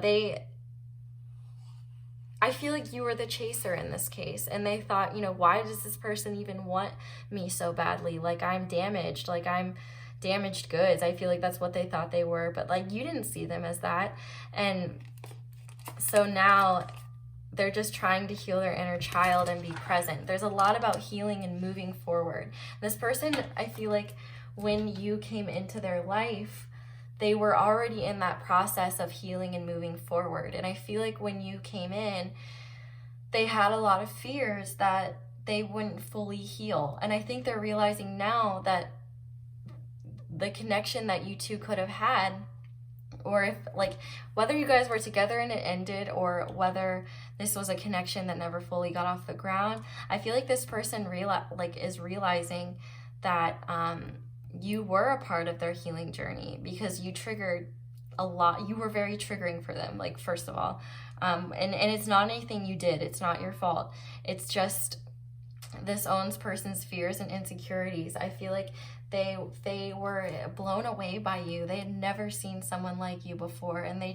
I feel like you were the chaser in this case, and they thought, you know, why does this person even want me so badly? Like I'm damaged, like I'm damaged goods. I feel like that's what they thought they were, but like you didn't see them as that. And so now they're just trying to heal their inner child and be present. There's a lot about healing and moving forward. This person, I feel like when you came into their life, they were already in that process of healing and moving forward. And I feel like when you came in, they had a lot of fears that they wouldn't fully heal. And I think they're realizing now that the connection that you two could have had, or if like whether you guys were together and it ended, or whether this was a connection that never fully got off the ground, I feel like this person is realizing that you were a part of their healing journey, because you triggered a lot. You were very triggering for them, like, first of all, and it's not anything you did. It's not your fault. It's just this owns person's fears and insecurities. I feel like they were blown away by you. They had never seen someone like you before, and they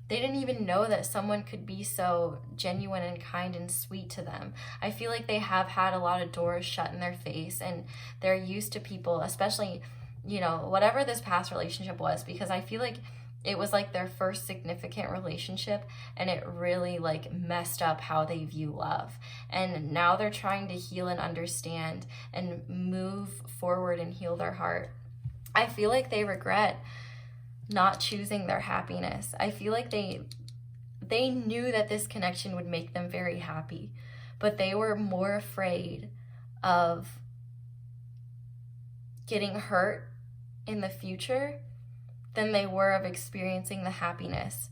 didn't even know that someone could be so genuine and kind and sweet to them. I feel like they have had a lot of doors shut in their face, and they're used to people, especially, you know, whatever this past relationship was, because I feel like it was like their first significant relationship, and it really like messed up how they view love. And now they're trying to heal and understand and move forward and heal their heart. I feel like they regret not choosing their happiness. I feel like they knew that this connection would make them very happy, but they were more afraid of getting hurt in the future than they were of experiencing the happiness.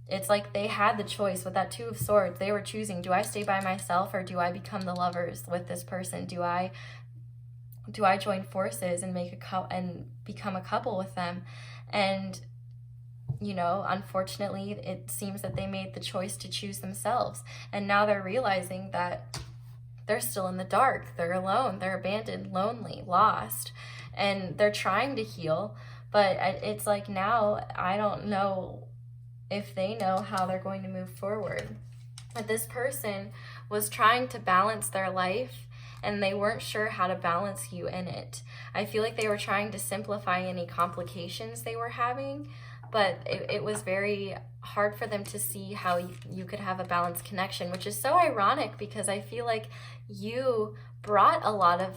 It's like they had the choice with that Two of Swords. They were choosing, do I stay by myself or do I become the lovers with this person? Do I join forces and become a couple with them? And unfortunately, it seems that they made the choice to choose themselves. And now they're realizing that they're still in the dark. They're alone. They're abandoned, lonely, lost. And they're trying to heal. But it's like now, I don't know if they know how they're going to move forward. But this person was trying to balance their life, and they weren't sure how to balance you in it. I feel like they were trying to simplify any complications they were having, but it was very hard for them to see how you could have a balanced connection, which is so ironic because I feel like you brought a lot of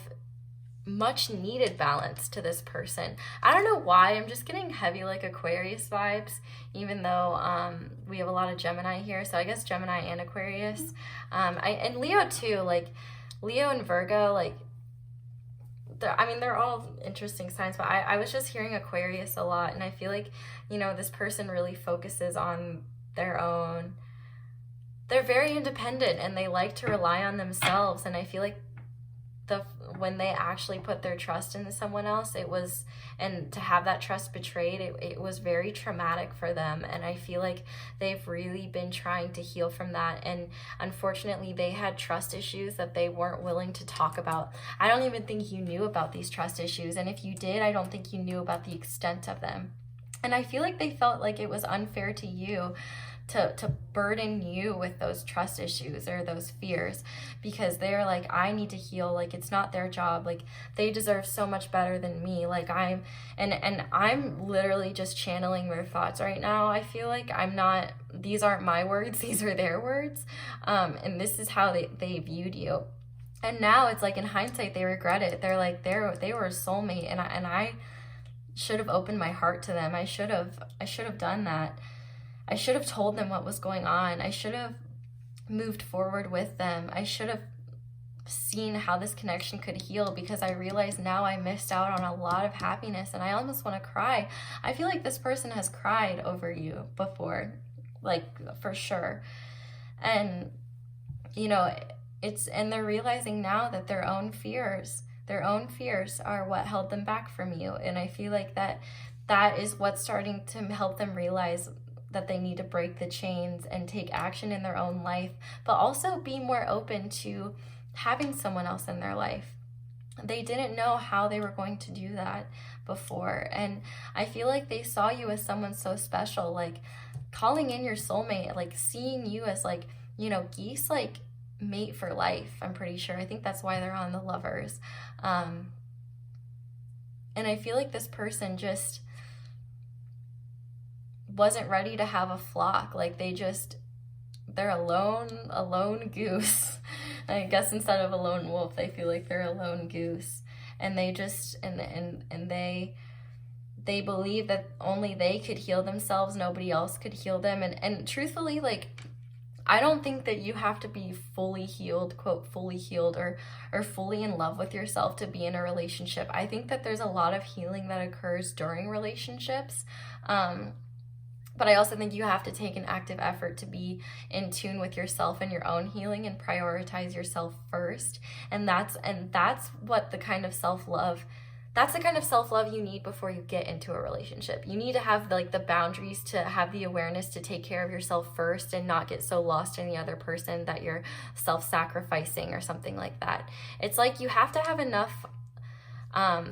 much needed balance to this person. I don't know why, I'm just getting heavy like Aquarius vibes, even though we have a lot of Gemini here, so I guess Gemini and Aquarius. And Leo too, like Leo and Virgo, like they're all interesting signs, but I was just hearing Aquarius a lot, and I feel like, this person really focuses on their own. They're very independent, and they like to rely on themselves, and I feel like when they actually put their trust into someone else, and to have that trust betrayed, it was very traumatic for them. And I feel like they've really been trying to heal from that. And unfortunately, they had trust issues that they weren't willing to talk about. I don't even think you knew about these trust issues. And if you did, I don't think you knew about the extent of them. And I feel like they felt like it was unfair to you to burden you with those trust issues or those fears, because they're like, I need to heal, like it's not their job, like they deserve so much better than me, like I'm literally just channeling their thoughts right now. I feel like these aren't my words, these are their words, and this is how they viewed you. And now it's like, in hindsight, they regret it. They're like, they were a soulmate, and I should have opened my heart to them. I should have done that. I should have told them what was going on. I should have moved forward with them. I should have seen how this connection could heal, because I realize now I missed out on a lot of happiness, and I almost want to cry. I feel like this person has cried over you before, like for sure. And, and they're realizing now that their own fears are what held them back from you. And I feel like that is what's starting to help them realize that they need to break the chains and take action in their own life, but also be more open to having someone else in their life. They didn't know how they were going to do that before. And I feel like they saw you as someone so special, like calling in your soulmate, like seeing you as like, geese, like mate for life. I'm pretty sure. I think that's why they're on the Lovers. And I feel like this person just wasn't ready to have a flock. Like they're a lone goose. I guess instead of a lone wolf, they feel like they're a lone goose. And they just, and they believe that only they could heal themselves. Nobody else could heal them. And truthfully, like, I don't think that you have to be fully healed, quote, fully healed or fully in love with yourself to be in a relationship. I think that there's a lot of healing that occurs during relationships. But I also think you have to take an active effort to be in tune with yourself and your own healing and prioritize yourself first. And that's what the kind of self-love, that's the kind of self-love you need before you get into a relationship. You need to have like the boundaries, to have the awareness to take care of yourself first and not get so lost in the other person that you're self-sacrificing or something like that. It's like you have to have enough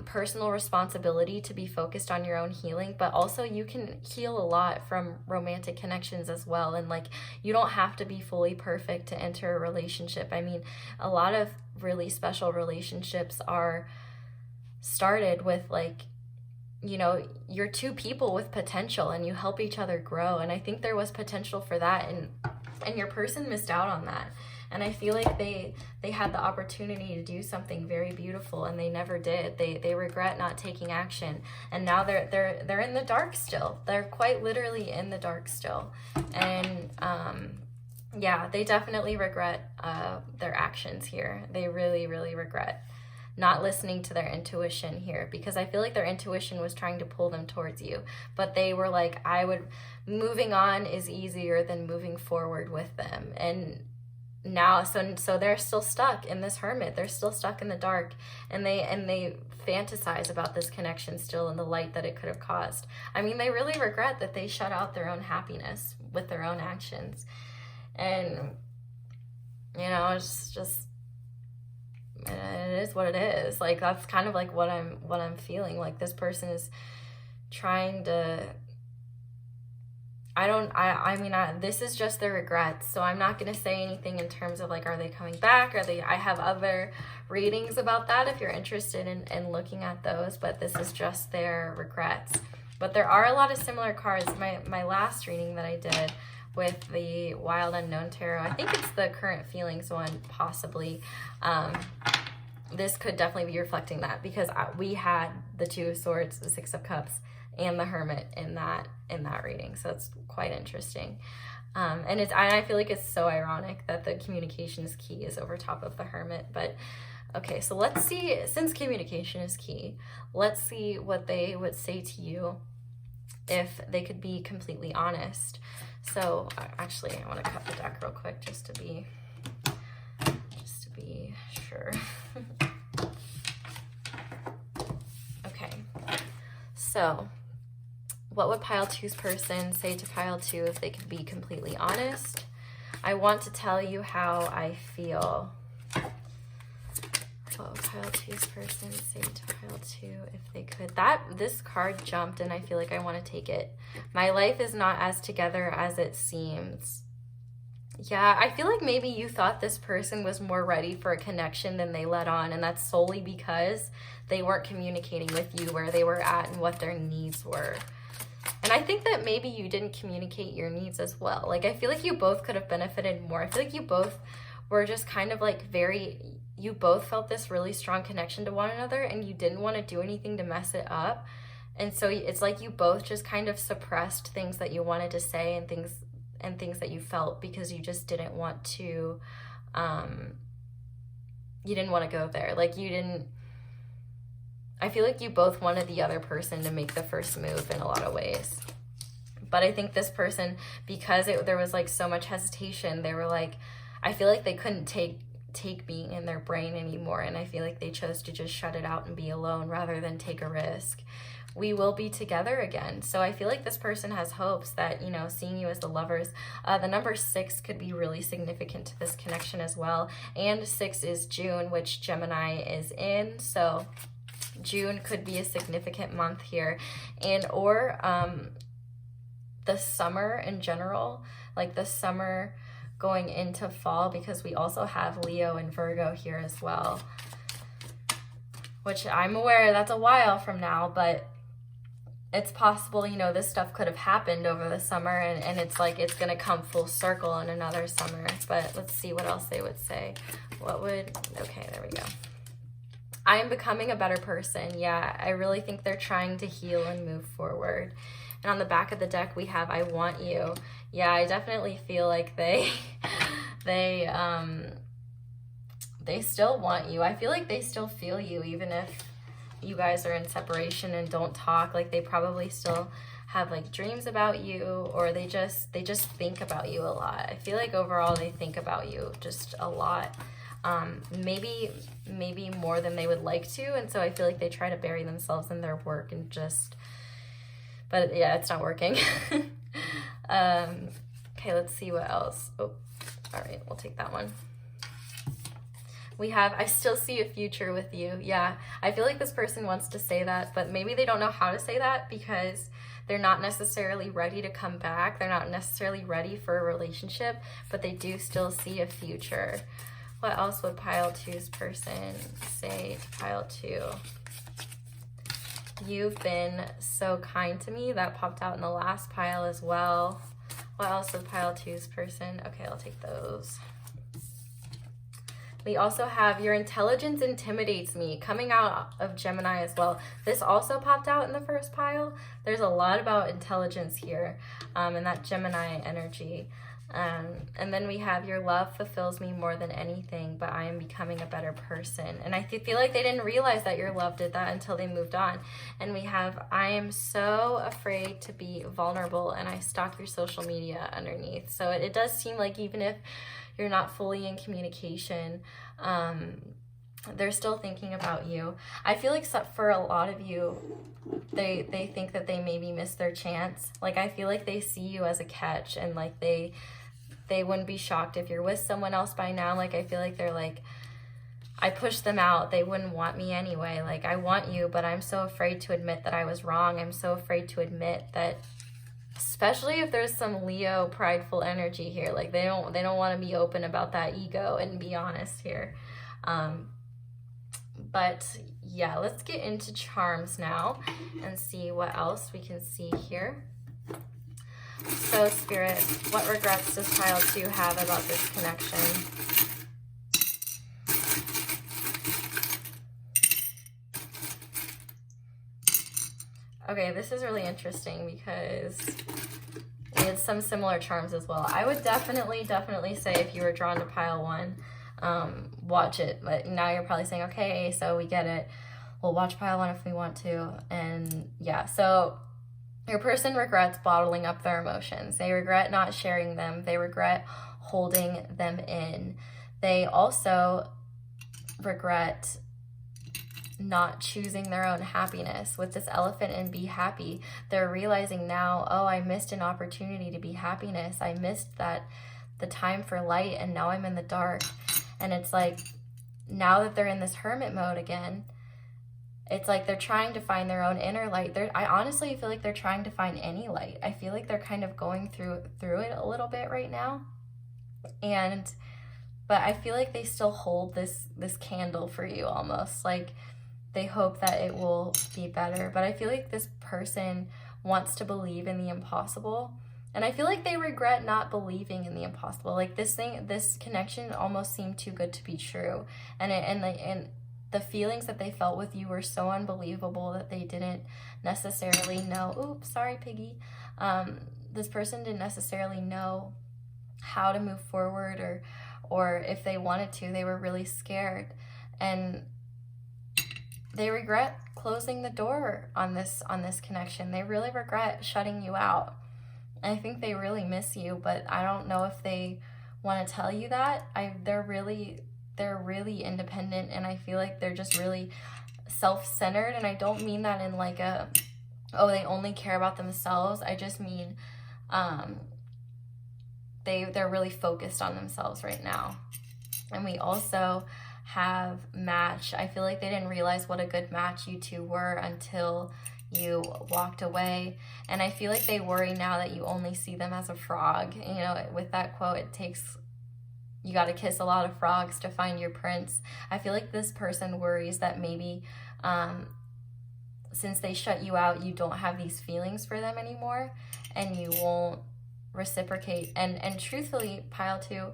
personal responsibility to be focused on your own healing, but also you can heal a lot from romantic connections as well. And like, you don't have to be fully perfect to enter a relationship. I mean, a lot of really special relationships are started with like, you're two people with potential and you help each other grow. And I think there was potential for that, and your person missed out on that. And I feel like they had the opportunity to do something very beautiful, and they never did. They regret not taking action, and now they're in the dark still. They're quite literally in the dark still. And Yeah, they definitely regret their actions here. They really, really regret not listening to their intuition here, because I feel like their intuition was trying to pull them towards you, but they were like, moving on is easier than moving forward with them. And now, so they're still stuck in this hermit. They're still stuck in the dark, and they fantasize about this connection still in the light that it could have caused. I mean, they really regret that they shut out their own happiness with their own actions. And, you know, it's just, it is what it is. Like, that's kind of like what I'm feeling. Like, this person is trying to, this is just their regrets. So I'm not going to say anything in terms of like, are they coming back? I have other readings about that if you're interested in looking at those, but this is just their regrets. But there are a lot of similar cards. My last reading that I did with the Wild Unknown Tarot, I think it's the Current Feelings one, possibly. This could definitely be reflecting that, because we had the Two of Swords, the Six of Cups, and the Hermit in that reading. So it's quite interesting. And I feel like it's so ironic that the communications key is over top of the Hermit. But okay, so let's see, since communication is key, let's see what they would say to you if they could be completely honest. So actually, I want to cut the deck real quick just to be sure. Okay, so what would pile 2's person say to pile 2 if they could be completely honest? I want to tell you how I feel. What would pile 2's person say to pile 2 if they could? This card jumped, and I feel like I want to take it. My life is not as together as it seems. Yeah, I feel like maybe you thought this person was more ready for a connection than they let on, and that's solely because they weren't communicating with you where they were at and what their needs were. And I think that maybe you didn't communicate your needs as well. Like, I feel like you both could have benefited more. I feel like you both were just kind of like you both felt this really strong connection to one another, and you didn't want to do anything to mess it up. And so it's like you both just kind of suppressed things that you wanted to say and things that you felt, because you just didn't want to, you didn't want to go there. Like, I feel like you both wanted the other person to make the first move in a lot of ways. But I think this person, because there was like so much hesitation, they were like, I feel like they couldn't take being in their brain anymore, and I feel like they chose to just shut it out and be alone rather than take a risk. We will be together again. So I feel like this person has hopes that, you know, seeing you as the lovers. The number 6 could be really significant to this connection as well. And 6 is June, which Gemini is in. So June could be a significant month here. Or the summer in general, like the summer going into fall, because we also have Leo and Virgo here as well, which I'm aware that's a while from now, but it's possible, you know, this stuff could have happened over the summer, and it's like it's going to come full circle in another summer. But let's see what else they would say. Okay, there we go. I am becoming a better person. Yeah, I really think they're trying to heal and move forward. And on the back of the deck, we have I want you. Yeah, I definitely feel like they still want you. I feel like they still feel you, even if you guys are in separation and don't talk. Like, they probably still have like dreams about you, or they just think about you a lot. I feel like overall they think about you just a lot. Maybe more than they would like to, and so I feel like they try to bury themselves in their work and but yeah, it's not working. Okay, let's see what else. Oh, all right, we'll take that one. We have, I still see a future with you. Yeah, I feel like this person wants to say that, but maybe they don't know how to say that because they're not necessarily ready to come back. They're not necessarily ready for a relationship, but they do still see a future. What else would pile 2's person say to pile 2? You've been so kind to me. That popped out in the last pile as well. What else would pile 2's person? Okay, I'll take those. We also have your intelligence intimidates me, coming out of Gemini as well. This also popped out in the first pile. There's a lot about intelligence here, and that Gemini energy. And then we have, your love fulfills me more than anything, but I am becoming a better person. And I feel like they didn't realize that your love did that until they moved on. And we have, I am so afraid to be vulnerable, and I stalk your social media underneath. So it does seem like even if you're not fully in communication, they're still thinking about you. I feel like for a lot of you, they think that they maybe missed their chance. Like, I feel like they see you as a catch, and like they wouldn't be shocked if you're with someone else by now. Like, I feel like they're like, I pushed them out, they wouldn't want me anyway. Like, I want you, but I'm so afraid to admit that I was wrong. I'm so afraid to admit that, especially if there's some Leo prideful energy here. Like, they don't want to be open about that ego and be honest here. But yeah, let's get into charms now and see what else we can see here. So Spirit, what regrets does Pile 2 have about this connection? Okay, this is really interesting because we had some similar charms as well. I would definitely say, if you were drawn to Pile 1, watch it. But now you're probably saying, okay, so we get it. We'll watch Pile 1 if we want to. And yeah, so your person regrets bottling up their emotions. They regret not sharing them. They regret holding them in. They also regret not choosing their own happiness. With this elephant and be happy, they're realizing now, oh, I missed an opportunity to be happiness. I missed the time for light, and now I'm in the dark. And it's like, now that they're in this hermit mode again, it's like they're trying to find their own inner light. I honestly feel like they're trying to find any light. I feel like they're kind of going through it a little bit right now. But I feel like they still hold this candle for you almost. Like, they hope that it will be better. But I feel like this person wants to believe in the impossible. And I feel like they regret not believing in the impossible. Like, this connection almost seemed too good to be true. And the feelings that they felt with you were so unbelievable that they didn't necessarily know. Oops, sorry, Piggy. This person didn't necessarily know how to move forward, or if they wanted to. They were really scared, and they regret closing the door on this connection. They really regret shutting you out. I think they really miss you, but I don't know if they want to tell you that. They're really independent, and I feel like they're just really self-centered. And I don't mean that in like a, oh, they only care about themselves. I just mean they're really focused on themselves right now. And we also have match. I feel like they didn't realize what a good match you two were until you walked away. And I feel like they worry now that you only see them as a frog. You know, with that quote, you got to kiss a lot of frogs to find your prince. I feel like this person worries that maybe since they shut you out, you don't have these feelings for them anymore, and you won't reciprocate. And truthfully, Pile 2,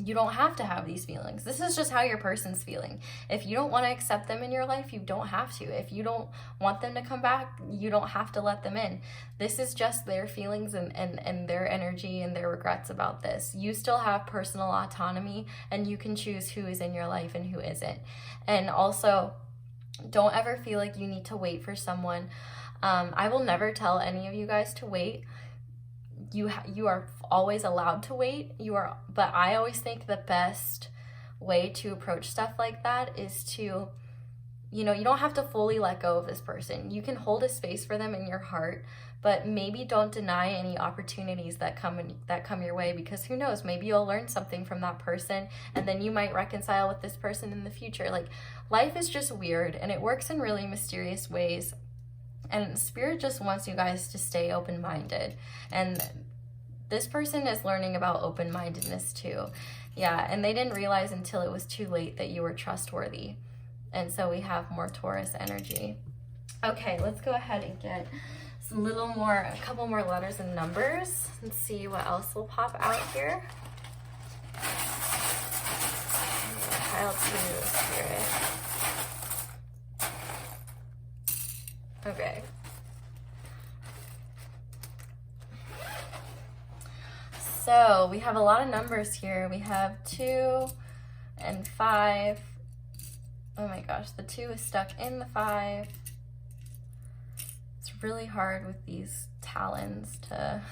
you don't have to have these feelings. This is just how your person's feeling. If you don't want to accept them in your life, you don't have to. If you don't want them to come back, you don't have to let them in. This is just their feelings and their energy and their regrets about this. You still have personal autonomy, and you can choose who is in your life and who isn't. And also, don't ever feel like you need to wait for someone. I will never tell any of you guys to wait. You are always allowed to wait. But I always think the best way to approach stuff like that is to, you don't have to fully let go of this person. You can hold a space for them in your heart, but maybe don't deny any opportunities that come your way, because who knows, maybe you'll learn something from that person, and then you might reconcile with this person in the future. Like, life is just weird, and it works in really mysterious ways. And Spirit just wants you guys to stay open-minded. And this person is learning about open-mindedness too. Yeah, and they didn't realize until it was too late that you were trustworthy. And so we have more Taurus energy. Okay, let's go ahead and get a couple more letters and numbers and see what else will pop out here. Pile 2, Spirit. Okay. So we have a lot of numbers here. We have 2 and 5. Oh my gosh, the 2 is stuck in the 5. It's really hard with these talons to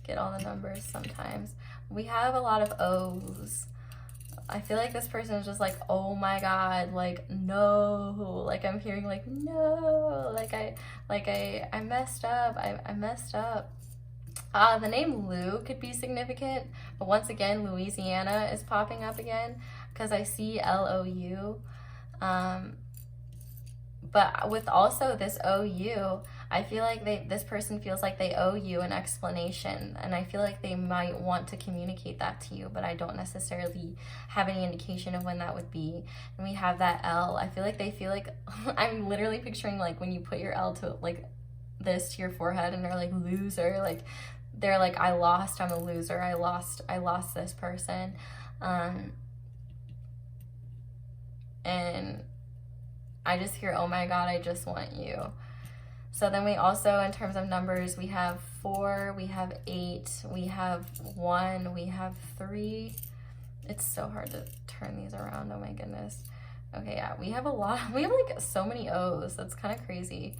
get all the numbers sometimes. We have a lot of O's. I feel like this person is just like, oh my god, like no, like I'm hearing like no, like I messed up, I messed up. The name Lou could be significant, but once again, Louisiana is popping up again because I see L-O-U. But with also this OU, I feel like this person feels like they owe you an explanation, and I feel like they might want to communicate that to you, but I don't necessarily have any indication of when that would be. And we have that L. I feel like they feel like, I'm literally picturing like when you put your L to like this to your forehead and they're like loser, like they're like, I lost, I'm a loser, I lost this person. And I just hear, oh my god, I just want you. So then we also, in terms of numbers, we have 4, we have 8, we have 1, we have 3. It's so hard to turn these around, oh my goodness. Okay, yeah, we have a lot, we have like so many O's, that's kind of crazy.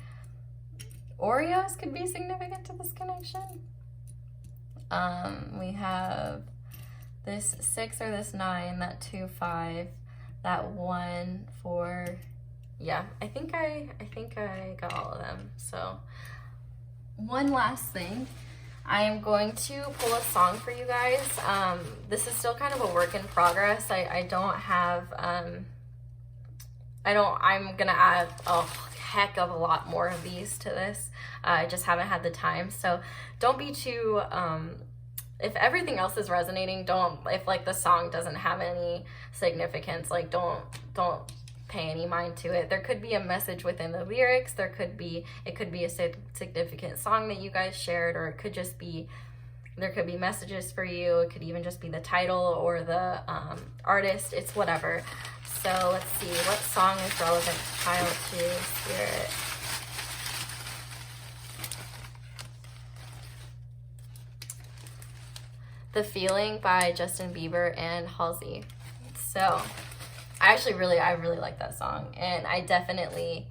Oreos could be significant to this connection. We have this 6 or this 9, that 2, 5, that 1, 4. Yeah, I think I got all of them. So one last thing, I am going to pull a song for you guys. This is still kind of a work in progress. I don't have, I'm gonna add a heck of a lot more of these to this. I just haven't had the time. So don't be too, if everything else is resonating, if like the song doesn't have any significance, like don't pay any mind to it. There could be a message within the lyrics. It could be a significant song that you guys shared, or it could just be, there could be messages for you. It could even just be the title or the artist. It's whatever. So let's see, what song is relevant to pile 2, Spirit? The Feeling by Justin Bieber and Halsey. So I really like that song, and I definitely,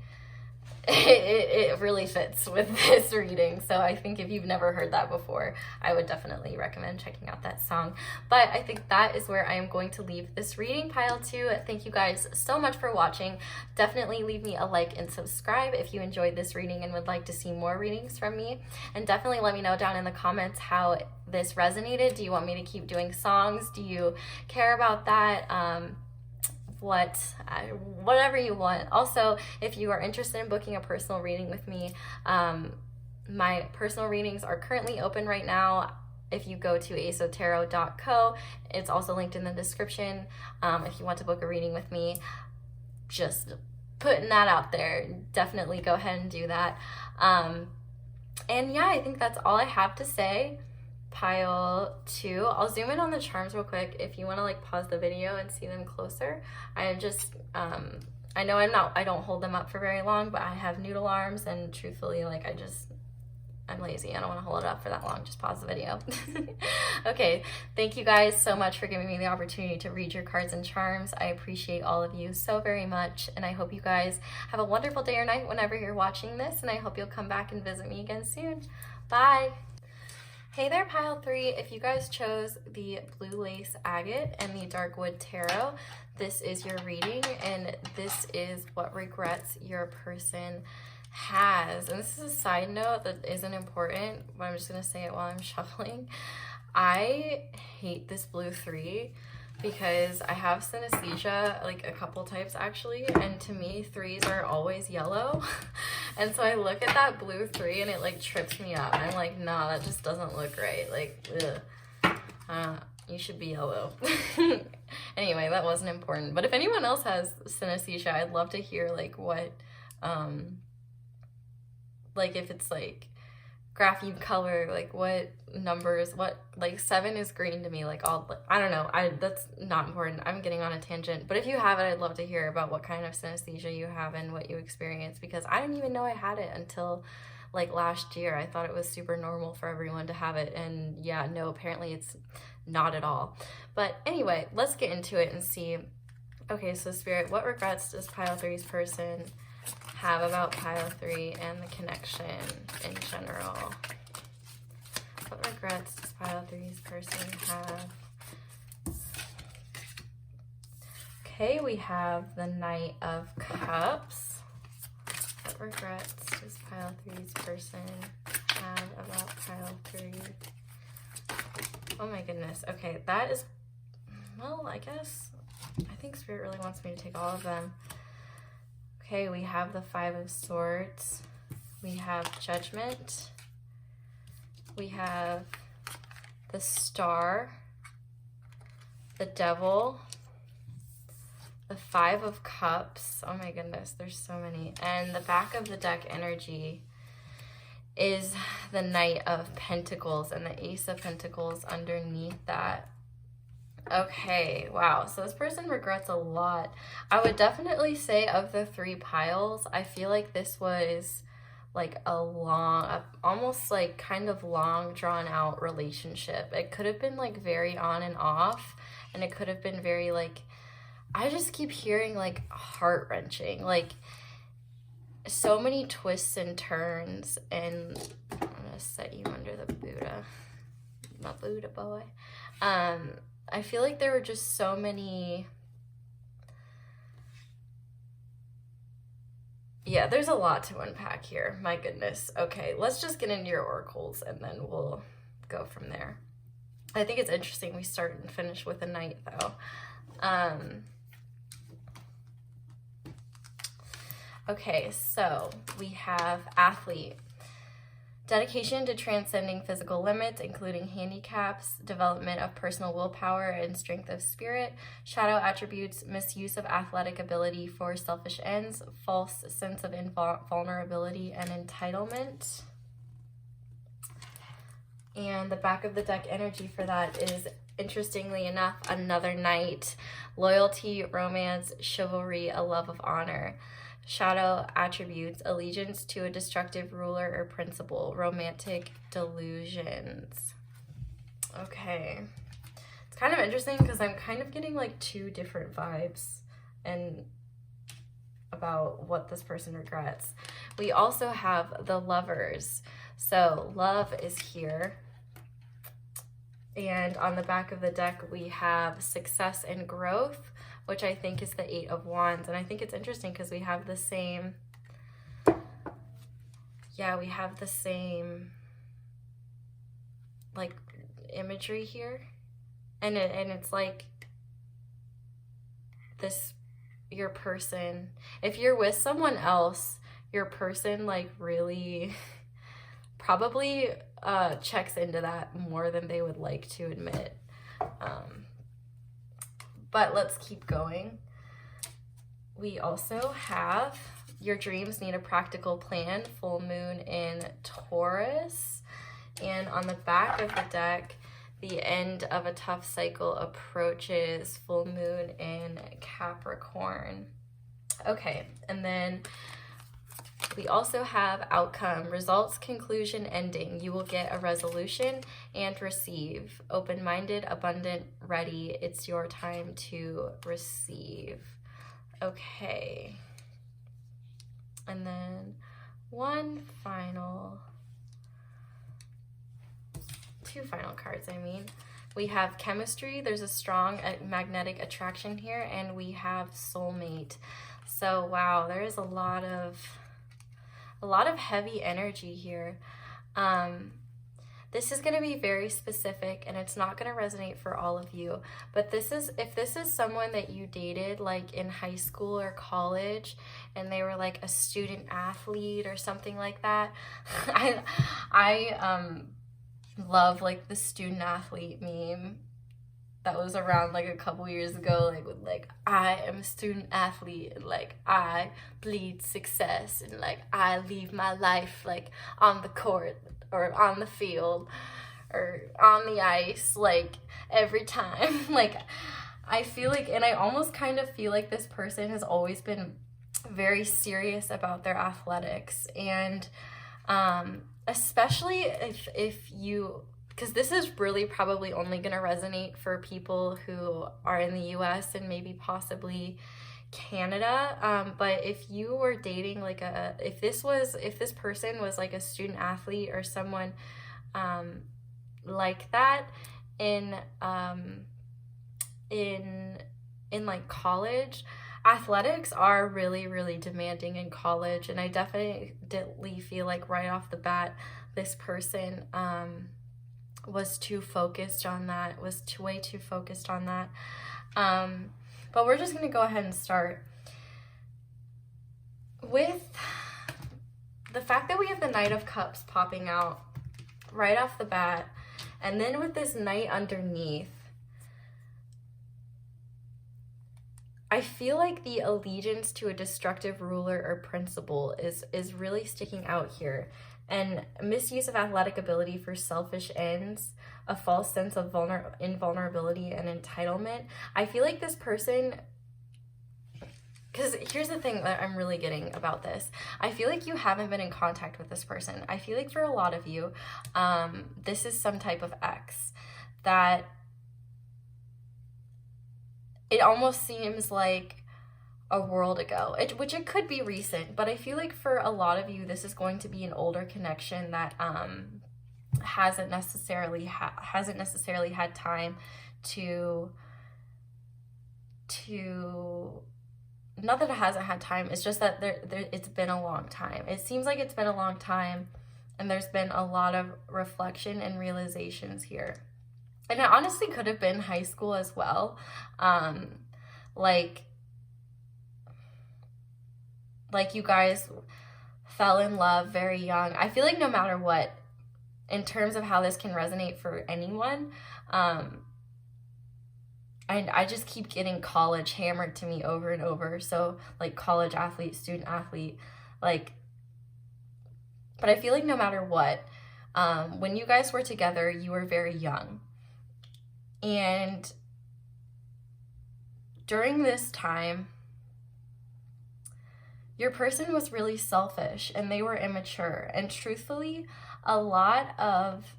it really fits with this reading. So I think if you've never heard that before, I would definitely recommend checking out that song. But I think that is where I am going to leave this reading, pile 2. Thank you guys so much for watching. Definitely leave me a like and subscribe if you enjoyed this reading and would like to see more readings from me. And definitely let me know down in the comments how this resonated. Do you want me to keep doing songs? Do you care about that? Whatever you want. Also, if you are interested in booking a personal reading with me, my personal readings are currently open right now. If you go to asotarot.co, it's also linked in the description. If you want to book a reading with me, just putting that out there, definitely go ahead and do that. And yeah, I think that's all I have to say. Pile 2. I'll zoom in on the charms real quick if you want to like pause the video and see them closer. I just I know I don't hold them up for very long, but I have noodle arms, and truthfully, like I'm lazy. I don't want to hold it up for that long. Just pause the video. Okay, thank you guys so much for giving me the opportunity to read your cards and charms. I appreciate all of you so very much, and I hope you guys have a wonderful day or night whenever you're watching this, and I hope you'll come back and visit me again soon. Bye. Hey there, pile 3. If you guys chose the blue lace agate and the dark wood tarot, this is your reading, and this is what regrets your person has. And this is a side note that isn't important, but I'm just gonna say it while I'm shuffling. I hate this blue 3 because I have synesthesia, like a couple types actually, and to me 3s are always yellow. And so I look at that blue 3 and it like trips me up. I'm like, nah, that just doesn't look right. Like, ugh. You should be yellow. Anyway, that wasn't important. But if anyone else has synesthesia, I'd love to hear like what, like if it's like graphene color, like what numbers, what, like 7 is green to me, like all, I don't know, that's not important. I'm getting on a tangent, but if you have it, I'd love to hear about what kind of synesthesia you have and what you experience, because I didn't even know I had it until like last year. I thought it was super normal for everyone to have it, and yeah, no, apparently it's not at all. But anyway, let's get into it and see. Okay, so Spirit, what regrets does pile three's person have about pile three and the connection in general? What regrets does pile three's person have? Okay, we have the Knight of Cups. What regrets does pile three's person have about pile three? Oh my goodness. Okay, that is, well, I think Spirit really wants me to take all of them. Okay, we have the Five of Swords. We have Judgment. We have the Star, the Devil, the Five of Cups. Oh my goodness, there's so many. And the back of the deck energy is the Knight of Pentacles and the Ace of Pentacles underneath that. Okay, wow. So this person regrets a lot. I would definitely say of the three piles, I feel like this was like a long, almost like kind of long drawn out relationship. It could have been like very on and off, and it could have been very like, I just keep hearing like heart-wrenching, like so many twists and turns. And I'm gonna set you under the Buddha, my Buddha boy. I feel like there were just so many, yeah, there's a lot to unpack here. My goodness. Okay, let's just get into your oracles and then we'll go from there. I think it's interesting we start and finish with a Knight though. Okay, so we have Athlete. Dedication to transcending physical limits, including handicaps, development of personal willpower and strength of spirit, shadow attributes, misuse of athletic ability for selfish ends, false sense of invulnerability and entitlement. And the back of the deck energy for that is, interestingly enough, another Knight. Loyalty, romance, chivalry, a love of honor. Shadow attributes, allegiance to a destructive ruler or principle, romantic delusions. Okay. It's kind of interesting because I'm kind of getting like two different vibes and about what this person regrets. We also have the Lovers. So love is here. And on the back of the deck, we have success and growth, which I think is the Eight of Wands. And I think it's interesting because we have the same, yeah, we have the same like imagery here. And it's like this, your person, if you're with someone else, your person like really probably checks into that more than they would like to admit. But let's keep going. We also have your dreams need a practical plan, full moon in Taurus. And on the back of the deck, the end of a tough cycle approaches, full moon in Capricorn. Okay, and then we also have outcome, results, conclusion, ending. You will get a resolution and receive. Open-minded, abundant, ready. It's your time to receive. Okay. And then two final cards, I mean. We have chemistry. There's a strong magnetic attraction here, and we have soulmate. So, wow, there is a lot of heavy energy here. This is going to be very specific and it's not going to resonate for all of you, but if this is someone that you dated like in high school or college and they were like a student athlete or something like that, I love like the student athlete meme that was around like a couple years ago, like with like, I am a student athlete and like I bleed success and like I leave my life like on the court or on the field or on the ice like every time. Like I feel like, and I almost kind of feel like this person has always been very serious about their athletics, and Especially if you, because this is really probably only going to resonate for people who are in the US and maybe possibly Canada. But if you were dating like if this person was like a student athlete or someone like that in like college, athletics are really, really demanding in college, and I definitely feel like right off the bat, this person was too focused on that, way too focused on that. But we're just going to go ahead and start with the fact that we have the Knight of Cups popping out right off the bat, and then with this Knight underneath. I feel like the allegiance to a destructive ruler or principle is really sticking out here. And misuse of athletic ability for selfish ends, a false sense of invulnerability and entitlement. I feel like this person, because here's the thing that I'm really getting about this. I feel like you haven't been in contact with this person. I feel like for a lot of you, this is some type of ex that it almost seems like a world ago, which it could be recent, but I feel like for a lot of you, this is going to be an older connection that hasn't necessarily had time to not that it hasn't had time, it's just that it's been a long time. It seems like it's been a long time, and there's been a lot of reflection and realizations here. And it honestly could have been high school as well. Like you guys fell in love very young. I feel like no matter what, in terms of how this can resonate for anyone, I just keep getting college hammered to me over and over. So like college athlete, student athlete, like, but I feel like no matter what, when you guys were together, you were very young. And during this time, your person was really selfish and they were immature. And truthfully, a lot of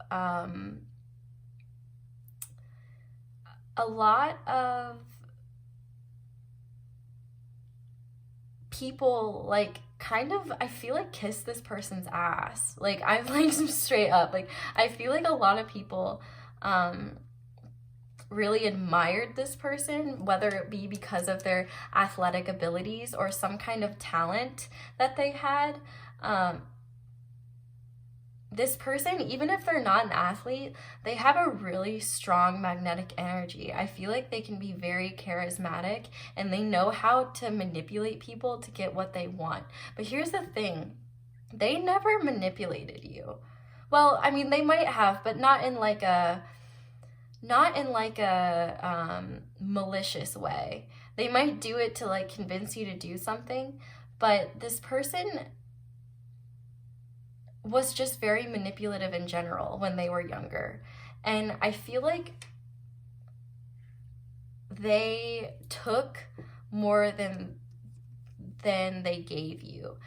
people like kind of, I feel like, kiss this person's ass. Like, I'm like straight up, like I feel like a lot of people really admired this person, whether it be because of their athletic abilities or some kind of talent that they had. This person, even if they're not an athlete, they have a really strong magnetic energy. I feel like they can be very charismatic and they know how to manipulate people to get what they want. But here's the thing, they never manipulated you. Well, I mean, they might have, but not in like a malicious way. They might do it to like convince you to do something, but this person was just very manipulative in general when they were younger. And I feel like they took more than they gave you.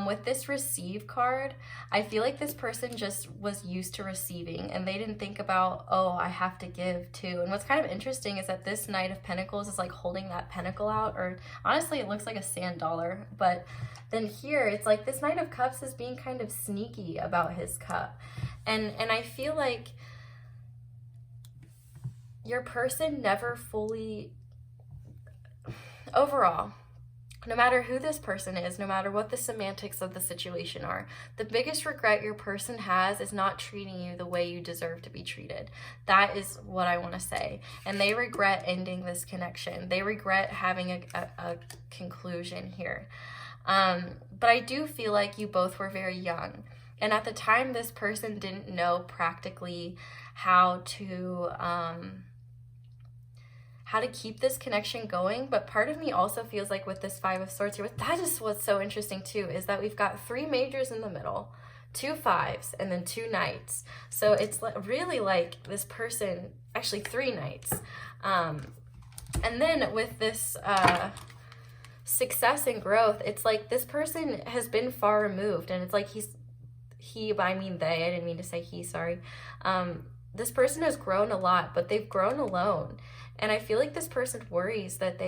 With this receive card, I feel like this person just was used to receiving and they didn't think about, oh, I have to give too. And what's kind of interesting is that this Knight of Pentacles is like holding that pentacle out, or honestly it looks like a sand dollar, but then here it's like this Knight of Cups is being kind of sneaky about his cup. And I feel like your person never fully, overall, no matter who this person is, no matter what the semantics of the situation are, the biggest regret your person has is not treating you the way you deserve to be treated. That is what I want to say. And they regret ending this connection. They regret having a conclusion here. But I do feel like you both were very young. And at the time, this person didn't know practically how to keep this connection going. But part of me also feels like with this Five of Swords here, that is what's so interesting too, is that we've got 3 majors in the middle, 2 fives, and then 2 knights. So it's really like this person, actually 3 knights. And then with this success and growth, it's like this person has been far removed, and it's like but I mean they, I didn't mean to say he, sorry. This person has grown a lot, but they've grown alone. And I feel like this person worries that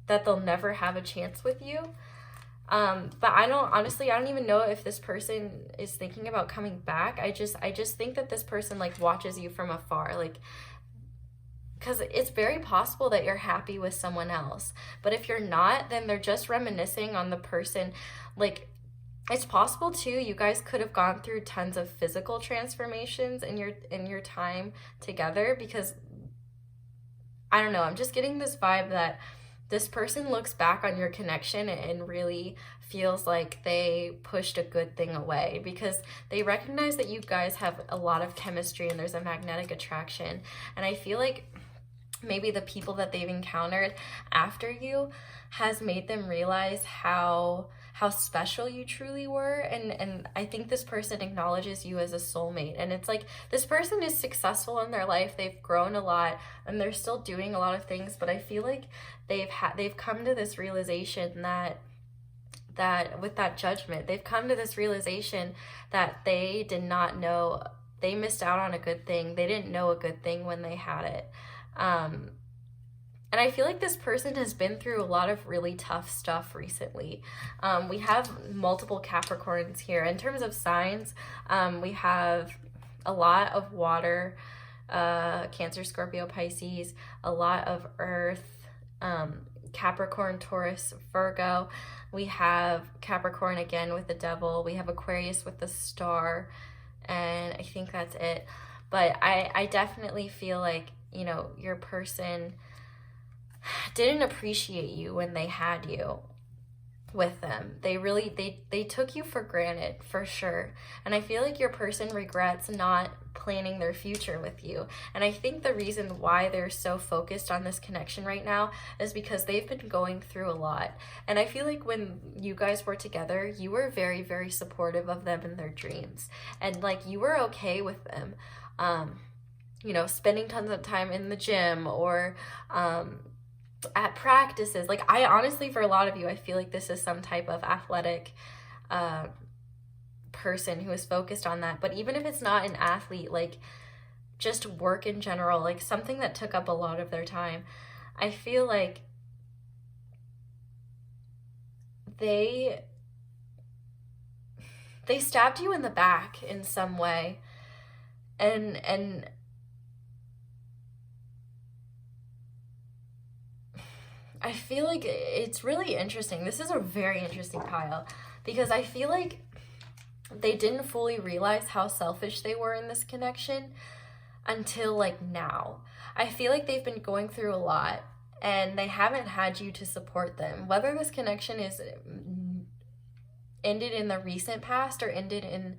that they'll never have a chance with you. But I don't even know if this person is thinking about coming back. I just think that this person like watches you from afar, like, because it's very possible that you're happy with someone else. But if you're not, then they're just reminiscing on the person. Like, it's possible too, you guys could have gone through tons of physical transformations in your time together, because I don't know, I'm just getting this vibe that this person looks back on your connection and really feels like they pushed a good thing away, because they recognize that you guys have a lot of chemistry and there's a magnetic attraction. And I feel like maybe the people that they've encountered after you has made them realize how special you truly were. And I think this person acknowledges you as a soulmate. And it's like, this person is successful in their life, they've grown a lot, and they're still doing a lot of things, but I feel like they've come to this realization that with that judgment, they've come to this realization that they did not know, they missed out on a good thing. They didn't know a good thing when they had it. And I feel like this person has been through a lot of really tough stuff recently. We have multiple Capricorns here. In terms of signs, we have a lot of water, Cancer, Scorpio, Pisces, a lot of earth, Capricorn, Taurus, Virgo. We have Capricorn again with the devil. We have Aquarius with the star. And I think that's it. But I definitely feel like, you know, your person didn't appreciate you when they had you with them. They took you for granted, for sure. And I feel like your person regrets not planning their future with you. And I think the reason why they're so focused on this connection right now is because they've been going through a lot. And I feel like when you guys were together, you were very, very supportive of them and their dreams. And like, you were okay with them, you know, spending tons of time in the gym or, at practices. Like, I honestly, for a lot of you, I feel like this is some type of athletic person who is focused on that. But even if it's not an athlete, like just work in general, like something that took up a lot of their time, I feel like they stabbed you in the back in some way. And I feel like it's really interesting. This is a very interesting pile, because I feel like they didn't fully realize how selfish they were in this connection until like now. I feel like they've been going through a lot and they haven't had you to support them. Whether this connection is ended in the recent past or ended in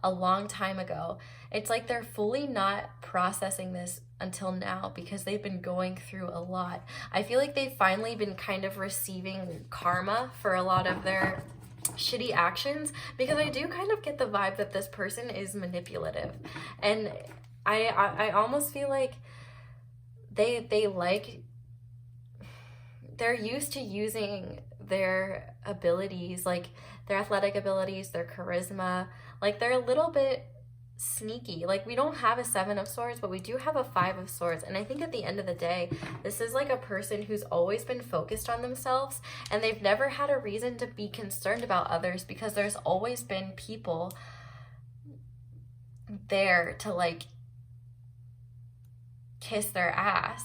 a long time ago, it's like they're fully not processing this until now, because they've been going through a lot. I feel like they've finally been kind of receiving karma for a lot of their shitty actions, because I do kind of get the vibe that this person is manipulative. And I almost feel like they're used to using their abilities, like their athletic abilities, their charisma, like they're a little bit sneaky. Like, we don't have a 7 of swords, but we do have a 5 of swords. And I think at the end of the day, this is like a person who's always been focused on themselves, and they've never had a reason to be concerned about others, because there's always been people there to like kiss their ass.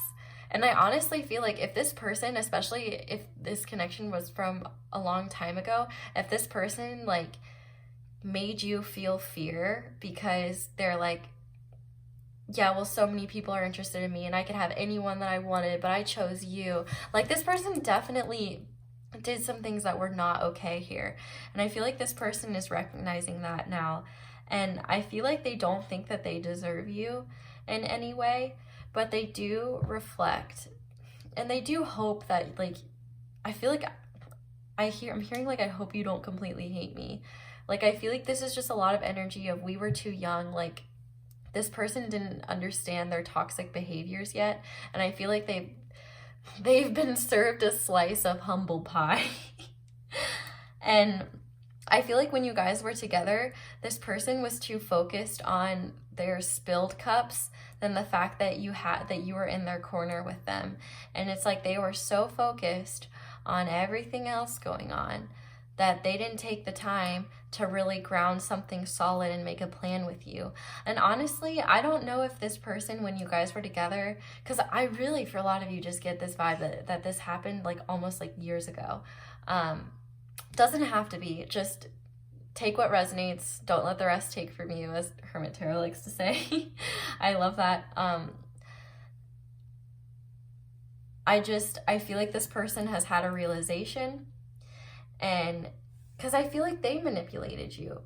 And I honestly feel like if this person, especially if this connection was from a long time ago, if this person like made you feel fear because they're like, yeah, well, so many people are interested in me and I could have anyone that I wanted, but I chose you. Like, this person definitely did some things that were not okay here. And I feel like this person is recognizing that now. And I feel like they don't think that they deserve you in any way, but they do reflect and they do hope that, like, I feel like I'm hearing like, I hope you don't completely hate me. Like, I feel like this is just a lot of energy of we were too young. Like, this person didn't understand their toxic behaviors yet. And I feel like they've been served a slice of humble pie. And I feel like when you guys were together, this person was too focused on their spilled cups than the fact that you were in their corner with them. And it's like they were so focused on everything else going on that they didn't take the time to really ground something solid and make a plan with you. And honestly, I don't know if this person, when you guys were together, because I really, for a lot of you, just get this vibe that this happened like almost like years ago. Doesn't have to be. Just take what resonates. Don't let the rest take from you, as Hermit Tarot likes to say. I love that. I feel like this person has had a realization, and because I feel like they manipulated you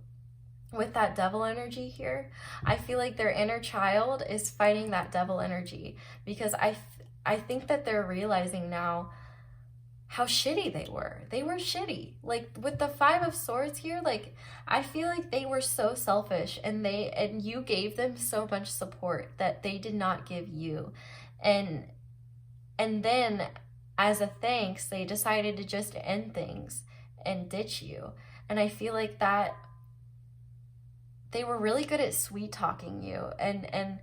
with that devil energy here. I feel like their inner child is fighting that devil energy, because I think that they're realizing now how shitty they were. They were shitty. Like with the Five of Swords here, like I feel like they were so selfish, and you gave them so much support that they did not give you. And then as a thanks, they decided to just end things and ditch you. And I feel like that they were really good at sweet talking you, and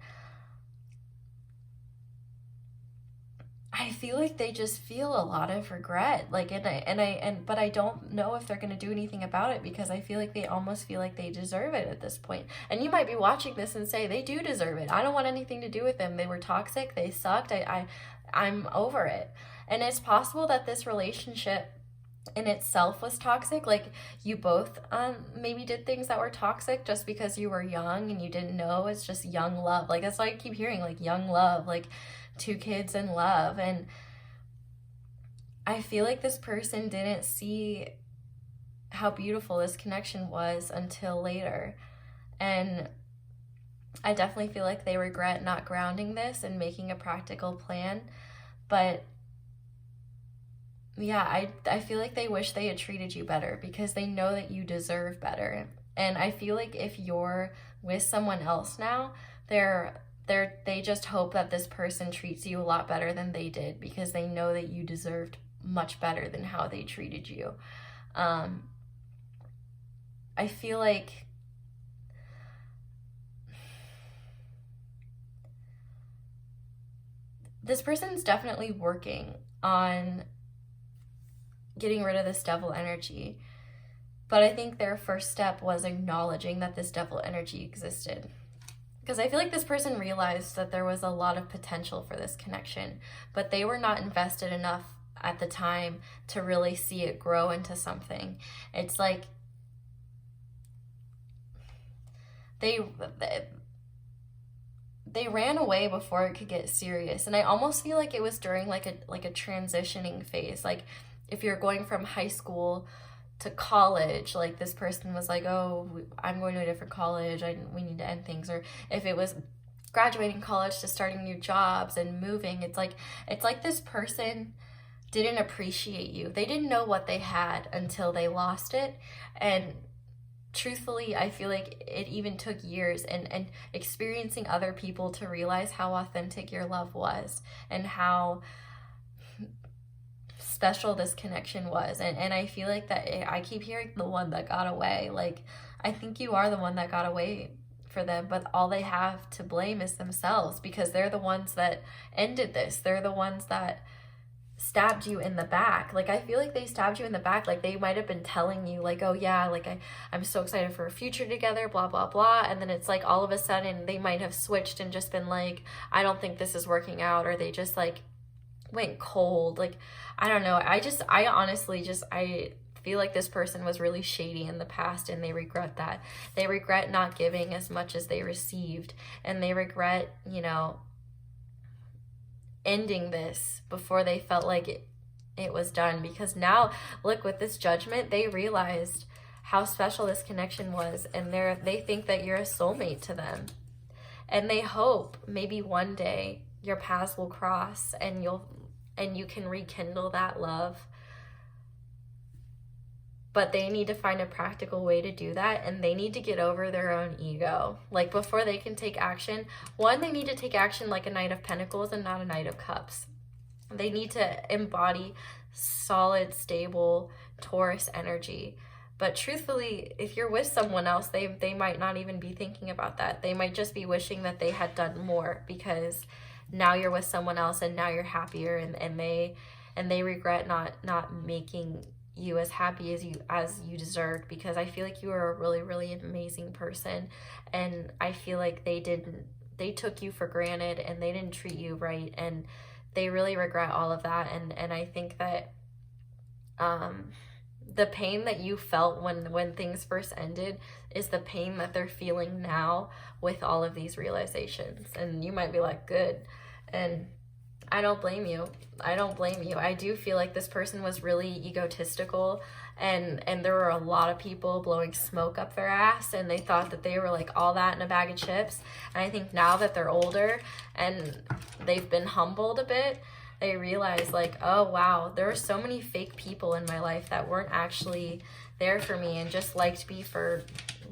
I feel like they just feel a lot of regret. Like, but I don't know if they're going to do anything about it, because I feel like they almost feel like they deserve it at this point. And you might be watching this and say, they do deserve it. I don't want anything to do with them. They were toxic. They sucked. I'm over it. And it's possible that this relationship in itself was toxic. Like you both maybe did things that were toxic just because you were young and you didn't know. It's just young love. Like that's why I keep hearing like young love, like two kids in love. And I feel like this person didn't see how beautiful this connection was until later. And I definitely feel like they regret not grounding this and making a practical plan. But yeah, I feel like they wish they had treated you better, because they know that you deserve better. And I feel like if you're with someone else now, they just hope that this person treats you a lot better than they did, because they know that you deserved much better than how they treated you. I feel like this person's definitely working on getting rid of this devil energy. But I think their first step was acknowledging that this devil energy existed. Because I feel like this person realized that there was a lot of potential for this connection, but they were not invested enough at the time to really see it grow into something. It's like they ran away before it could get serious. And I almost feel like it was during like a transitioning phase. Like if you're going from high school to college, like this person was like, oh, I'm going to a different college, we need to end things. Or if it was graduating college to starting new jobs and moving, it's like this person didn't appreciate you. They didn't know what they had until they lost it. And truthfully, I feel like it even took years and experiencing other people to realize how authentic your love was and how special this connection was. And I feel like that I keep hearing the one that got away. Like I think you are the one that got away for them, but all they have to blame is themselves, because they're the ones that ended this. They're the ones that stabbed you in the back. Like I feel like they stabbed you in the back. Like they might have been telling you like, oh yeah, like I'm so excited for a future together, blah blah blah, and then it's like all of a sudden they might have switched and just been like, I don't think this is working out, or they just like went cold. Like I don't know, I honestly feel like this person was really shady in the past, and they regret that. They regret not giving as much as they received, and they regret, you know, ending this before they felt like it was done. Because now look, with this Judgment, they realized how special this connection was, and they think that you're a soulmate to them, and they hope maybe one day your paths will cross and you can rekindle that love. But they need to find a practical way to do that, and they need to get over their own ego. Like before they can take action, one, they need to take action like a Knight of Pentacles and not a Knight of Cups. They need to embody solid, stable Taurus energy. But truthfully, if you're with someone else, they might not even be thinking about that. They might just be wishing that they had done more, because now you're with someone else and now you're happier, and they regret not making you as happy as you deserved, because I feel like you are a really, really amazing person, and I feel like they took you for granted and they didn't treat you right, and they really regret all of that. And I think that the pain that you felt when things first ended is the pain that they're feeling now with all of these realizations. And you might be like, good. And I don't blame you. I don't blame you. I do feel like this person was really egotistical, and there were a lot of people blowing smoke up their ass, and they thought that they were like all that in a bag of chips. And I think now that they're older and they've been humbled a bit, they realize like, oh wow, there were so many fake people in my life that weren't actually there for me and just liked me for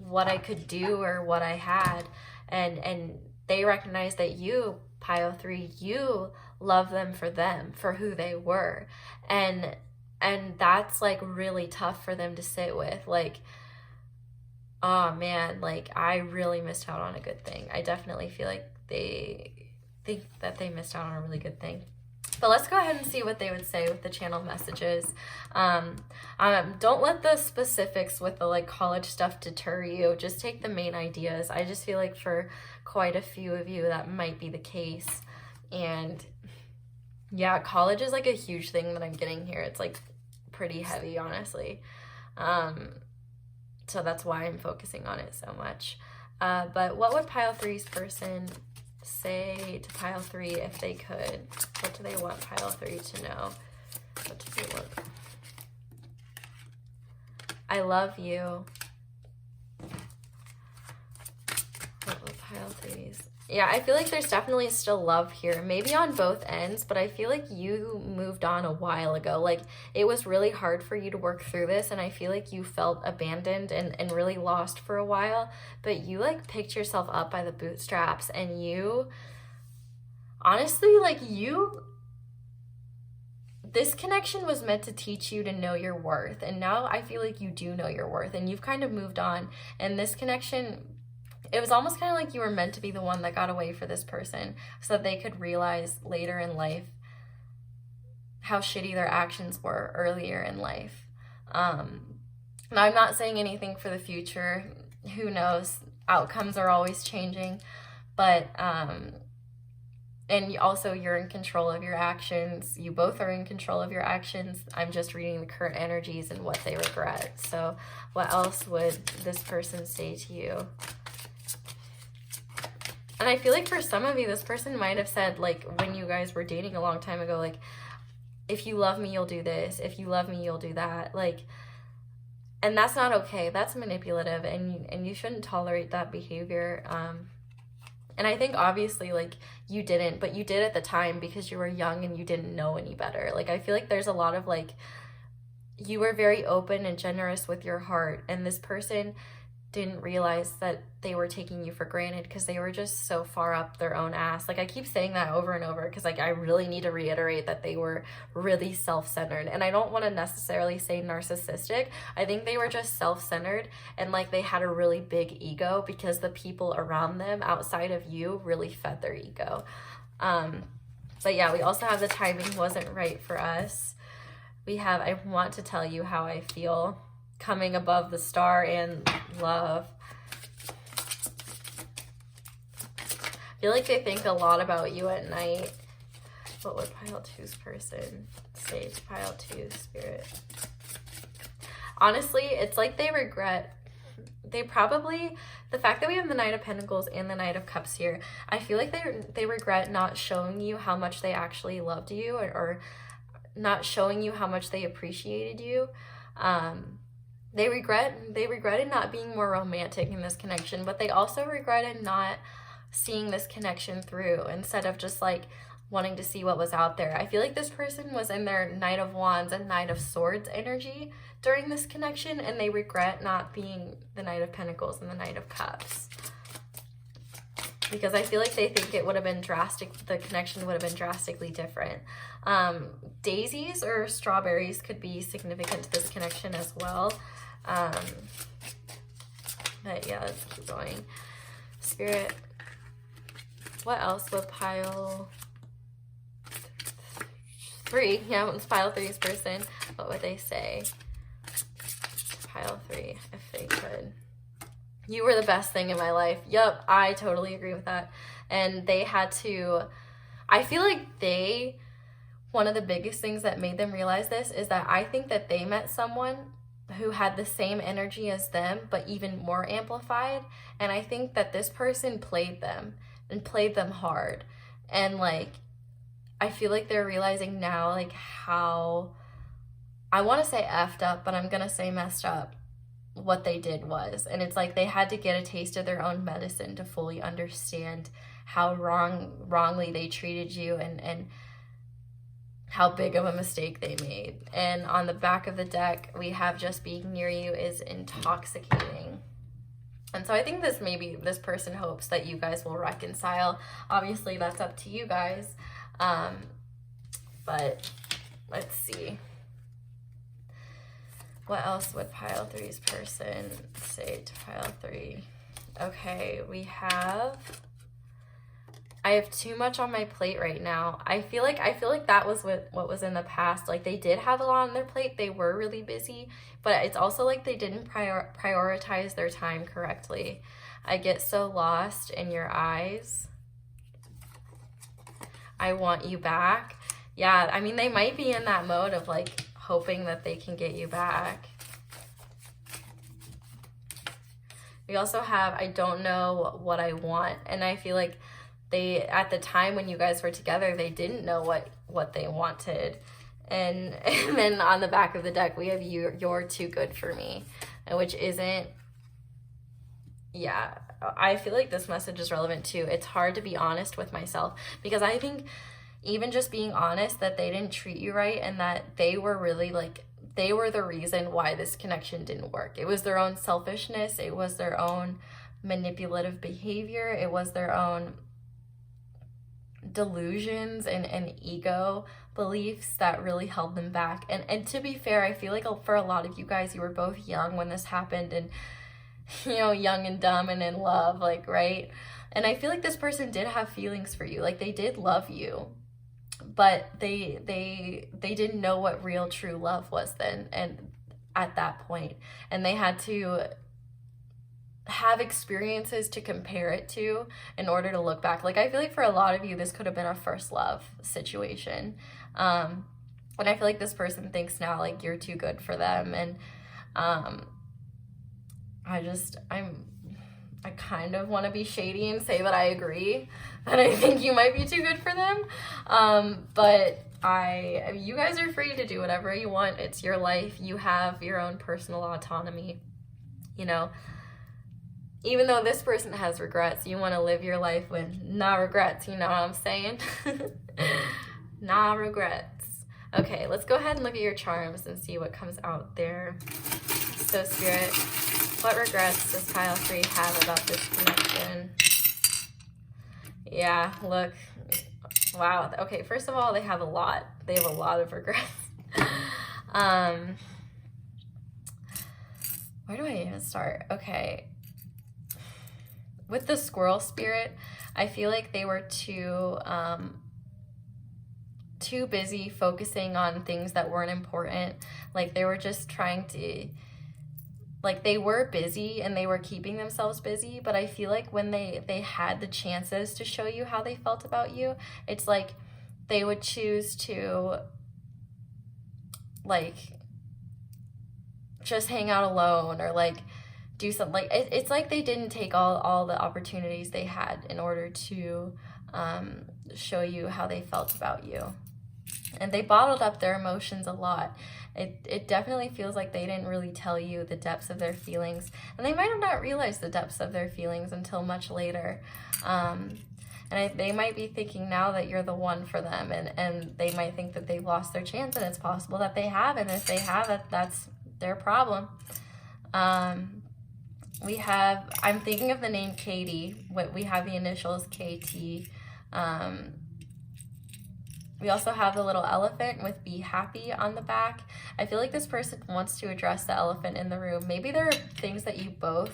what I could do or what I had. And they recognize that you, Pile 3, you love them for who they were. And that's like really tough for them to sit with. Like, oh man, like I really missed out on a good thing. I definitely feel like they think that they missed out on a really good thing. But let's go ahead and see what they would say with the channel messages. Don't let the specifics with the like college stuff deter you. Just take the main ideas. I just feel like for quite a few of you that might be the case. And yeah, college is like a huge thing that I'm getting here. It's like pretty heavy, honestly. So that's why I'm focusing on it so much. But what would Pile 3's person say to Pile 3 if they could? What do they want Pile 3 to know? What do they want? I love you. What will Pile 3's? Yeah, I feel like there's definitely still love here, maybe on both ends, but I feel like you moved on a while ago. Like, it was really hard for you to work through this, and I feel like you felt abandoned and really lost for a while, but you like picked yourself up by the bootstraps, and you honestly, like, this connection was meant to teach you to know your worth, and now I feel like you do know your worth, and you've kind of moved on. And this connection, it was almost kind of like you were meant to be the one that got away for this person so that they could realize later in life how shitty their actions were earlier in life. Now, I'm not saying anything for the future. Who knows? Outcomes are always changing. But, and also you're in control of your actions. You both are in control of your actions. I'm just reading the current energies and what they regret. So what else would this person say to you? And I feel like for some of you, this person might have said, like, when you guys were dating a long time ago, like, if you love me, you'll do this. If you love me, you'll do that. Like, and that's not okay. That's manipulative, and you shouldn't tolerate that behavior. And I think obviously, like, you didn't, but you did at the time because you were young and you didn't know any better. Like, I feel like there's a lot of, like, you were very open and generous with your heart, and this person didn't realize that they were taking you for granted because they were just so far up their own ass. Like, I keep saying that over and over because, like, I really need to reiterate that they were really self-centered. And I don't want to necessarily say narcissistic. I think they were just self-centered, and, like, they had a really big ego because the people around them outside of you really fed their ego. But yeah, we also have the timing wasn't right for us. We have, I want to tell you how I feel, coming above the star and love. I feel like they think a lot about you at night. What would Pile 2's person say to Pile 2's spirit? Honestly, it's like they regret. They probably, the fact that we have the Knight of Pentacles and the Knight of Cups here, I feel like they regret not showing you how much they actually loved you, or not showing you how much they appreciated you. They regretted not being more romantic in this connection, but they also regretted not seeing this connection through instead of just like wanting to see what was out there. I feel like this person was in their Knight of Wands and Knight of Swords energy during this connection, and they regret not being the Knight of Pentacles and the Knight of Cups. Because I feel like they think it would have been the connection would have been drastically different. Daisies or strawberries could be significant to this connection as well. But yeah, let's keep going. Spirit, what else would pile 3? Yeah, it's pile 3's person. What would they say? Pile 3, if they could. You were the best thing in my life. Yup, I totally agree with that. And they had to, I feel like one of the biggest things that made them realize this is that I think that they met someone who had the same energy as them, but even more amplified. And I think that this person played them and played them hard. And like, I feel like they're realizing now, like, how, I want to say effed up, but I'm going to say messed up what they did was. And it's like they had to get a taste of their own medicine to fully understand how wrongly they treated you, and how big of a mistake they made. And on the back of the deck, we have just being near you is intoxicating. And so I think this person hopes that you guys will reconcile. Obviously, that's up to you guys. But let's see. What else would pile 3's person say to pile 3? Okay, I have too much on my plate right now. I feel like that was what was in the past. Like, they did have a lot on their plate. They were really busy, but it's also like they didn't prioritize their time correctly. I get so lost in your eyes. I want you back. Yeah, I mean, they might be in that mode of like hoping that they can get you back. We also have, I don't know what I want. And I feel like at the time when you guys were together, they didn't know what they wanted. And then on the back of the deck, we have you're too good for me, which isn't, yeah, I feel like this message is relevant too. It's hard to be honest with myself, because I think even just being honest that they didn't treat you right, and that they were really like, they were the reason why this connection didn't work. It was their own selfishness. It was their own manipulative behavior. It was their own delusions and ego beliefs that really held them back. And to be fair, I feel like for a lot of you guys, you were both young when this happened, and young and dumb and in love, like, right? And I feel like this person did have feelings for you. Like, they did love you, but they didn't know what real true love was then, and at that point, and they had to have experiences to compare it to in order to look back. Like, I feel like for a lot of you, this could have been a first love situation. And I feel like this person thinks now, like, you're too good for them. And I kind of want to be shady and say that I agree, that I think you might be too good for them. But you guys are free to do whatever you want. It's your life. You have your own personal autonomy, Even though this person has regrets, you want to live your life with no regrets, you know what I'm saying? No regrets. Okay, let's go ahead and look at your charms and see what comes out there. So, Spirit, what regrets does pile 3 have about this connection? Yeah, look. Wow. Okay, first of all, they have a lot. They have a lot of regrets. Where do I even start? Okay. With the squirrel spirit, I feel like they were too busy focusing on things that weren't important. Like, they were just trying to, like, they were busy and they were keeping themselves busy, but I feel like when they had the chances to show you how they felt about you, it's like they would choose to, like, just hang out alone, or like do something. Like, it's like they didn't take all the opportunities they had in order to show you how they felt about you. And they bottled up their emotions a lot. It definitely feels like they didn't really tell you the depths of their feelings, and they might have not realized the depths of their feelings until much later. They might be thinking now that you're the one for them, and they might think that they've lost their chance, and it's possible that they have, and if they have, that's their problem. I'm thinking of the name Katie. We have the initials KT. We also have the little elephant with be happy on the back. I feel like this person wants to address the elephant in the room. Maybe there are things that you both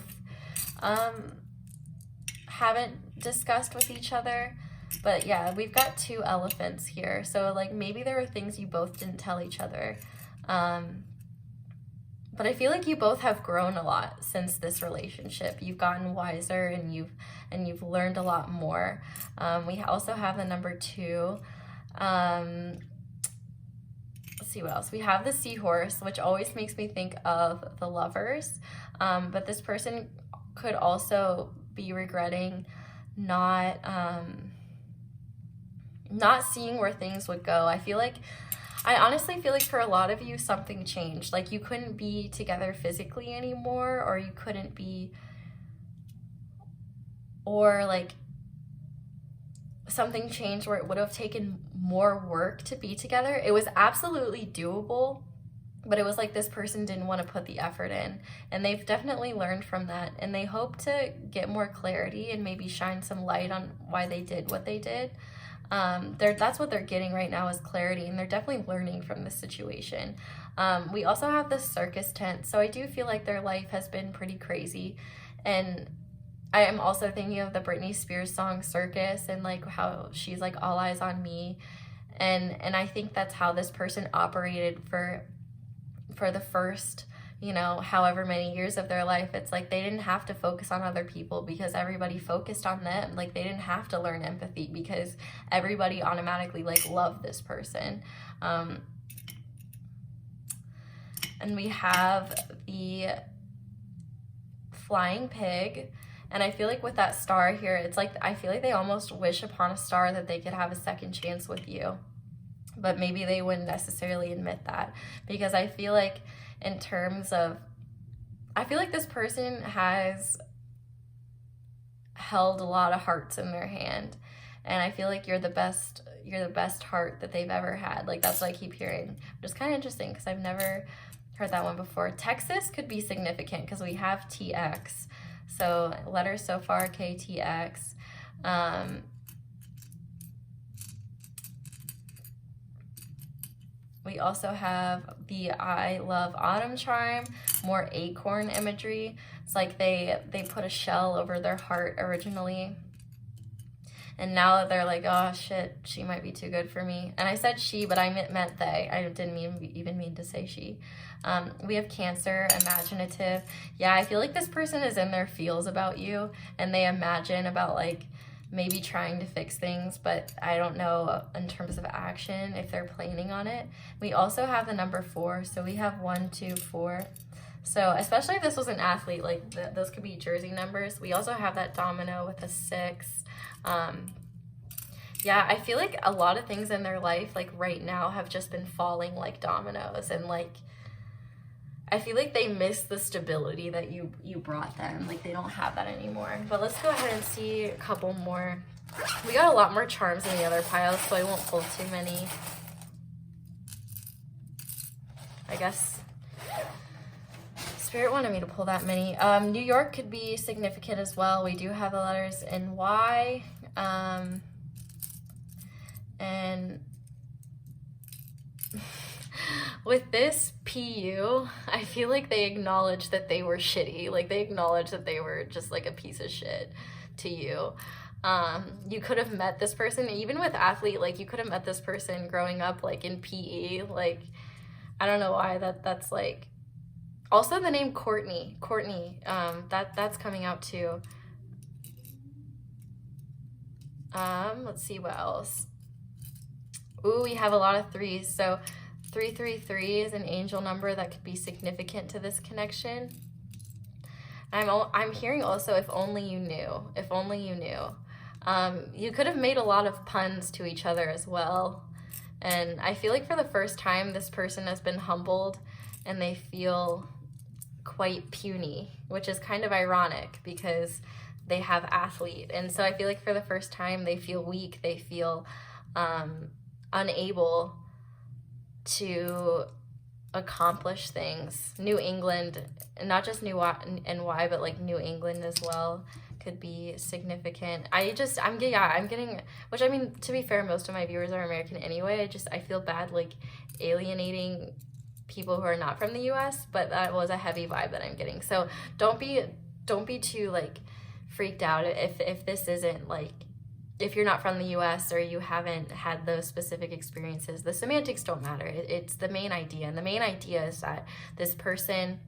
haven't discussed with each other. But yeah, we've got 2 elephants here. So like maybe there are things you both didn't tell each other. But I feel like you both have grown a lot since this relationship. You've gotten wiser and you've learned a lot more. We also have the number 2. Let's see what else. We have the seahorse, which always makes me think of the lovers. But this person could also be regretting not seeing where things would go. I honestly feel like for a lot of you, something changed. Like you couldn't be together physically anymore, or you couldn't be, or like something changed where it would have taken more work to be together. It was absolutely doable, but it was like this person didn't want to put the effort in, and they've definitely learned from that, and they hope to get more clarity and maybe shine some light on why they did what they did. That's what they're getting right now is clarity, and they're definitely learning from this situation. We also have the circus tent, so I do feel like their life has been pretty crazy, and I am also thinking of the Britney Spears song Circus, and like how she's like all eyes on me, and I think that's how this person operated for the first, however many years of their life. It's like they didn't have to focus on other people because everybody focused on them. Like they didn't have to learn empathy because everybody automatically like loved this person. And we have the flying pig, and I feel like with that star here, it's like I feel like they almost wish upon a star that they could have a second chance with you, but maybe they wouldn't necessarily admit that, because I feel like in terms of, I feel like this person has held a lot of hearts in their hand, and I feel like you're the best heart that they've ever had. Like that's what I keep hearing, which is kind of interesting because I've never heard that one before. Texas could be significant because we have TX, so letters so far KTX. We also have the I love autumn charm, more acorn imagery. It's like they put a shell over their heart originally, and now that they're like, oh shit, she might be too good for me. And I said she, but I meant they. I didn't even mean to say she. We have Cancer, imaginative. Yeah, I feel like this person is in their feels about you, and they imagine about like maybe trying to fix things, but I don't know in terms of action if they're planning on it. We also have the number 4, so we have 1, 2, 4. So especially if this was an athlete, like those could be jersey numbers. We also have that domino with a 6. Yeah, I feel like a lot of things in their life, like right now, have just been falling like dominoes, and like I feel like they miss the stability that you brought them. Like they don't have that anymore. But let's go ahead and see a couple more. We got a lot more charms in the other piles, so I won't pull too many. I guess Spirit wanted me to pull that many. New York could be significant as well. We do have the letters NY. And with this PU, I feel like they acknowledge that they were shitty. Like they acknowledge that they were just like a piece of shit to you. You could have met this person, even with athlete, like you could have met this person growing up like in PE. Like, I don't know why that's like, also the name Courtney, that's coming out too. Let's see what else. Ooh, we have a lot of 3s. So 333 is an angel number that could be significant to this connection. I'm hearing also, if only you knew. If only you knew. You could have made a lot of puns to each other as well. And I feel like for the first time, this person has been humbled and they feel quite puny, which is kind of ironic because they have athlete. And so I feel like for the first time, they feel weak. They feel unable to accomplish things. New England, not just New NY, but like New England as well could be significant. I'm getting, which I mean, to be fair, most of my viewers are American anyway. I feel bad like alienating people who are not from the US, but that was a heavy vibe that I'm getting. So don't be too like freaked out if this isn't like, if you're not from the US or you haven't had those specific experiences. The semantics don't matter. It's the main idea. And the main idea is that this person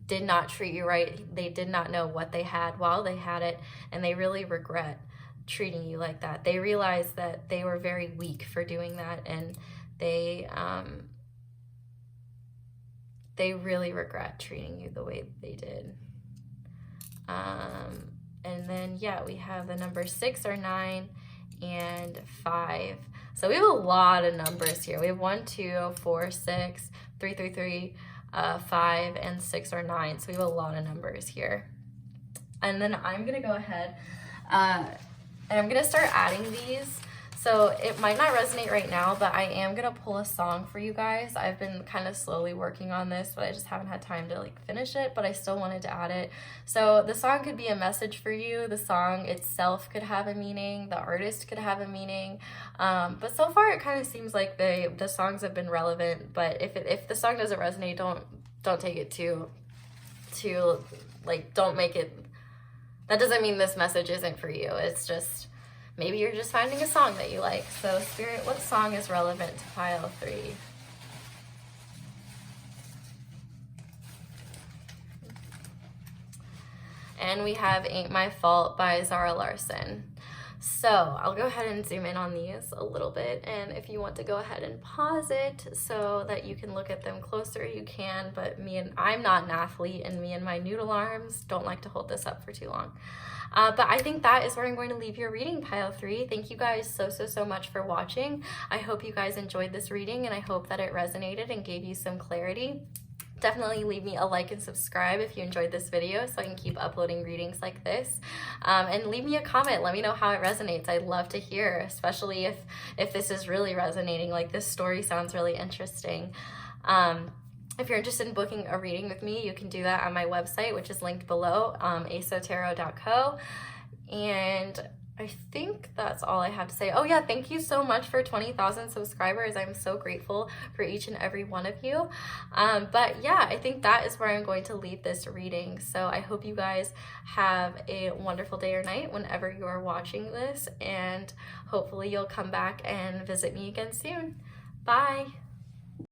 did not treat you right. They did not know what they had while they had it, and they really regret treating you like that. They realized that they were very weak for doing that, and they really regret treating you the way they did. And then, yeah, we have the number 6 or 9 and 5. So we have a lot of numbers here. We have 1, 2, 4, 6, 3, 3, 3, 5, and 6 or 9. So we have a lot of numbers here. And then I'm going to go ahead and I'm going to start adding these. So it might not resonate right now, but I am going to pull a song for you guys. I've been kind of slowly working on this, but I just haven't had time to like finish it, but I still wanted to add it. So the song could be a message for you. The song itself could have a meaning. The artist could have a meaning. But so far it kind of seems like the songs have been relevant, but if the song doesn't resonate, don't take it too like, don't make it, that doesn't mean this message isn't for you. It's just, maybe you're just finding a song that you like. So Spirit, what song is relevant to pile 3? And we have Ain't My Fault by Zara Larsson. So I'll go ahead and zoom in on these a little bit, and if you want to go ahead and pause it so that you can look at them closer, you can, but I'm not an athlete, and me and my noodle arms don't like to hold this up for too long. But I think that is where I'm going to leave your reading, pile 3. Thank you guys so much for watching. I hope you guys enjoyed this reading, and I hope that it resonated and gave you some clarity. Definitely leave me a like and subscribe if you enjoyed this video so I can keep uploading readings like this. And leave me a comment. Let me know how it resonates. I'd love to hear, especially if this is really resonating, like this story sounds really interesting. If you're interested in booking a reading with me, you can do that on my website, which is linked below, asotero.co. And I think that's all I have to say. Oh yeah, thank you so much for 20,000 subscribers. I'm so grateful for each and every one of you. But yeah, I think that is where I'm going to leave this reading. So I hope you guys have a wonderful day or night whenever you are watching this, and hopefully you'll come back and visit me again soon. Bye.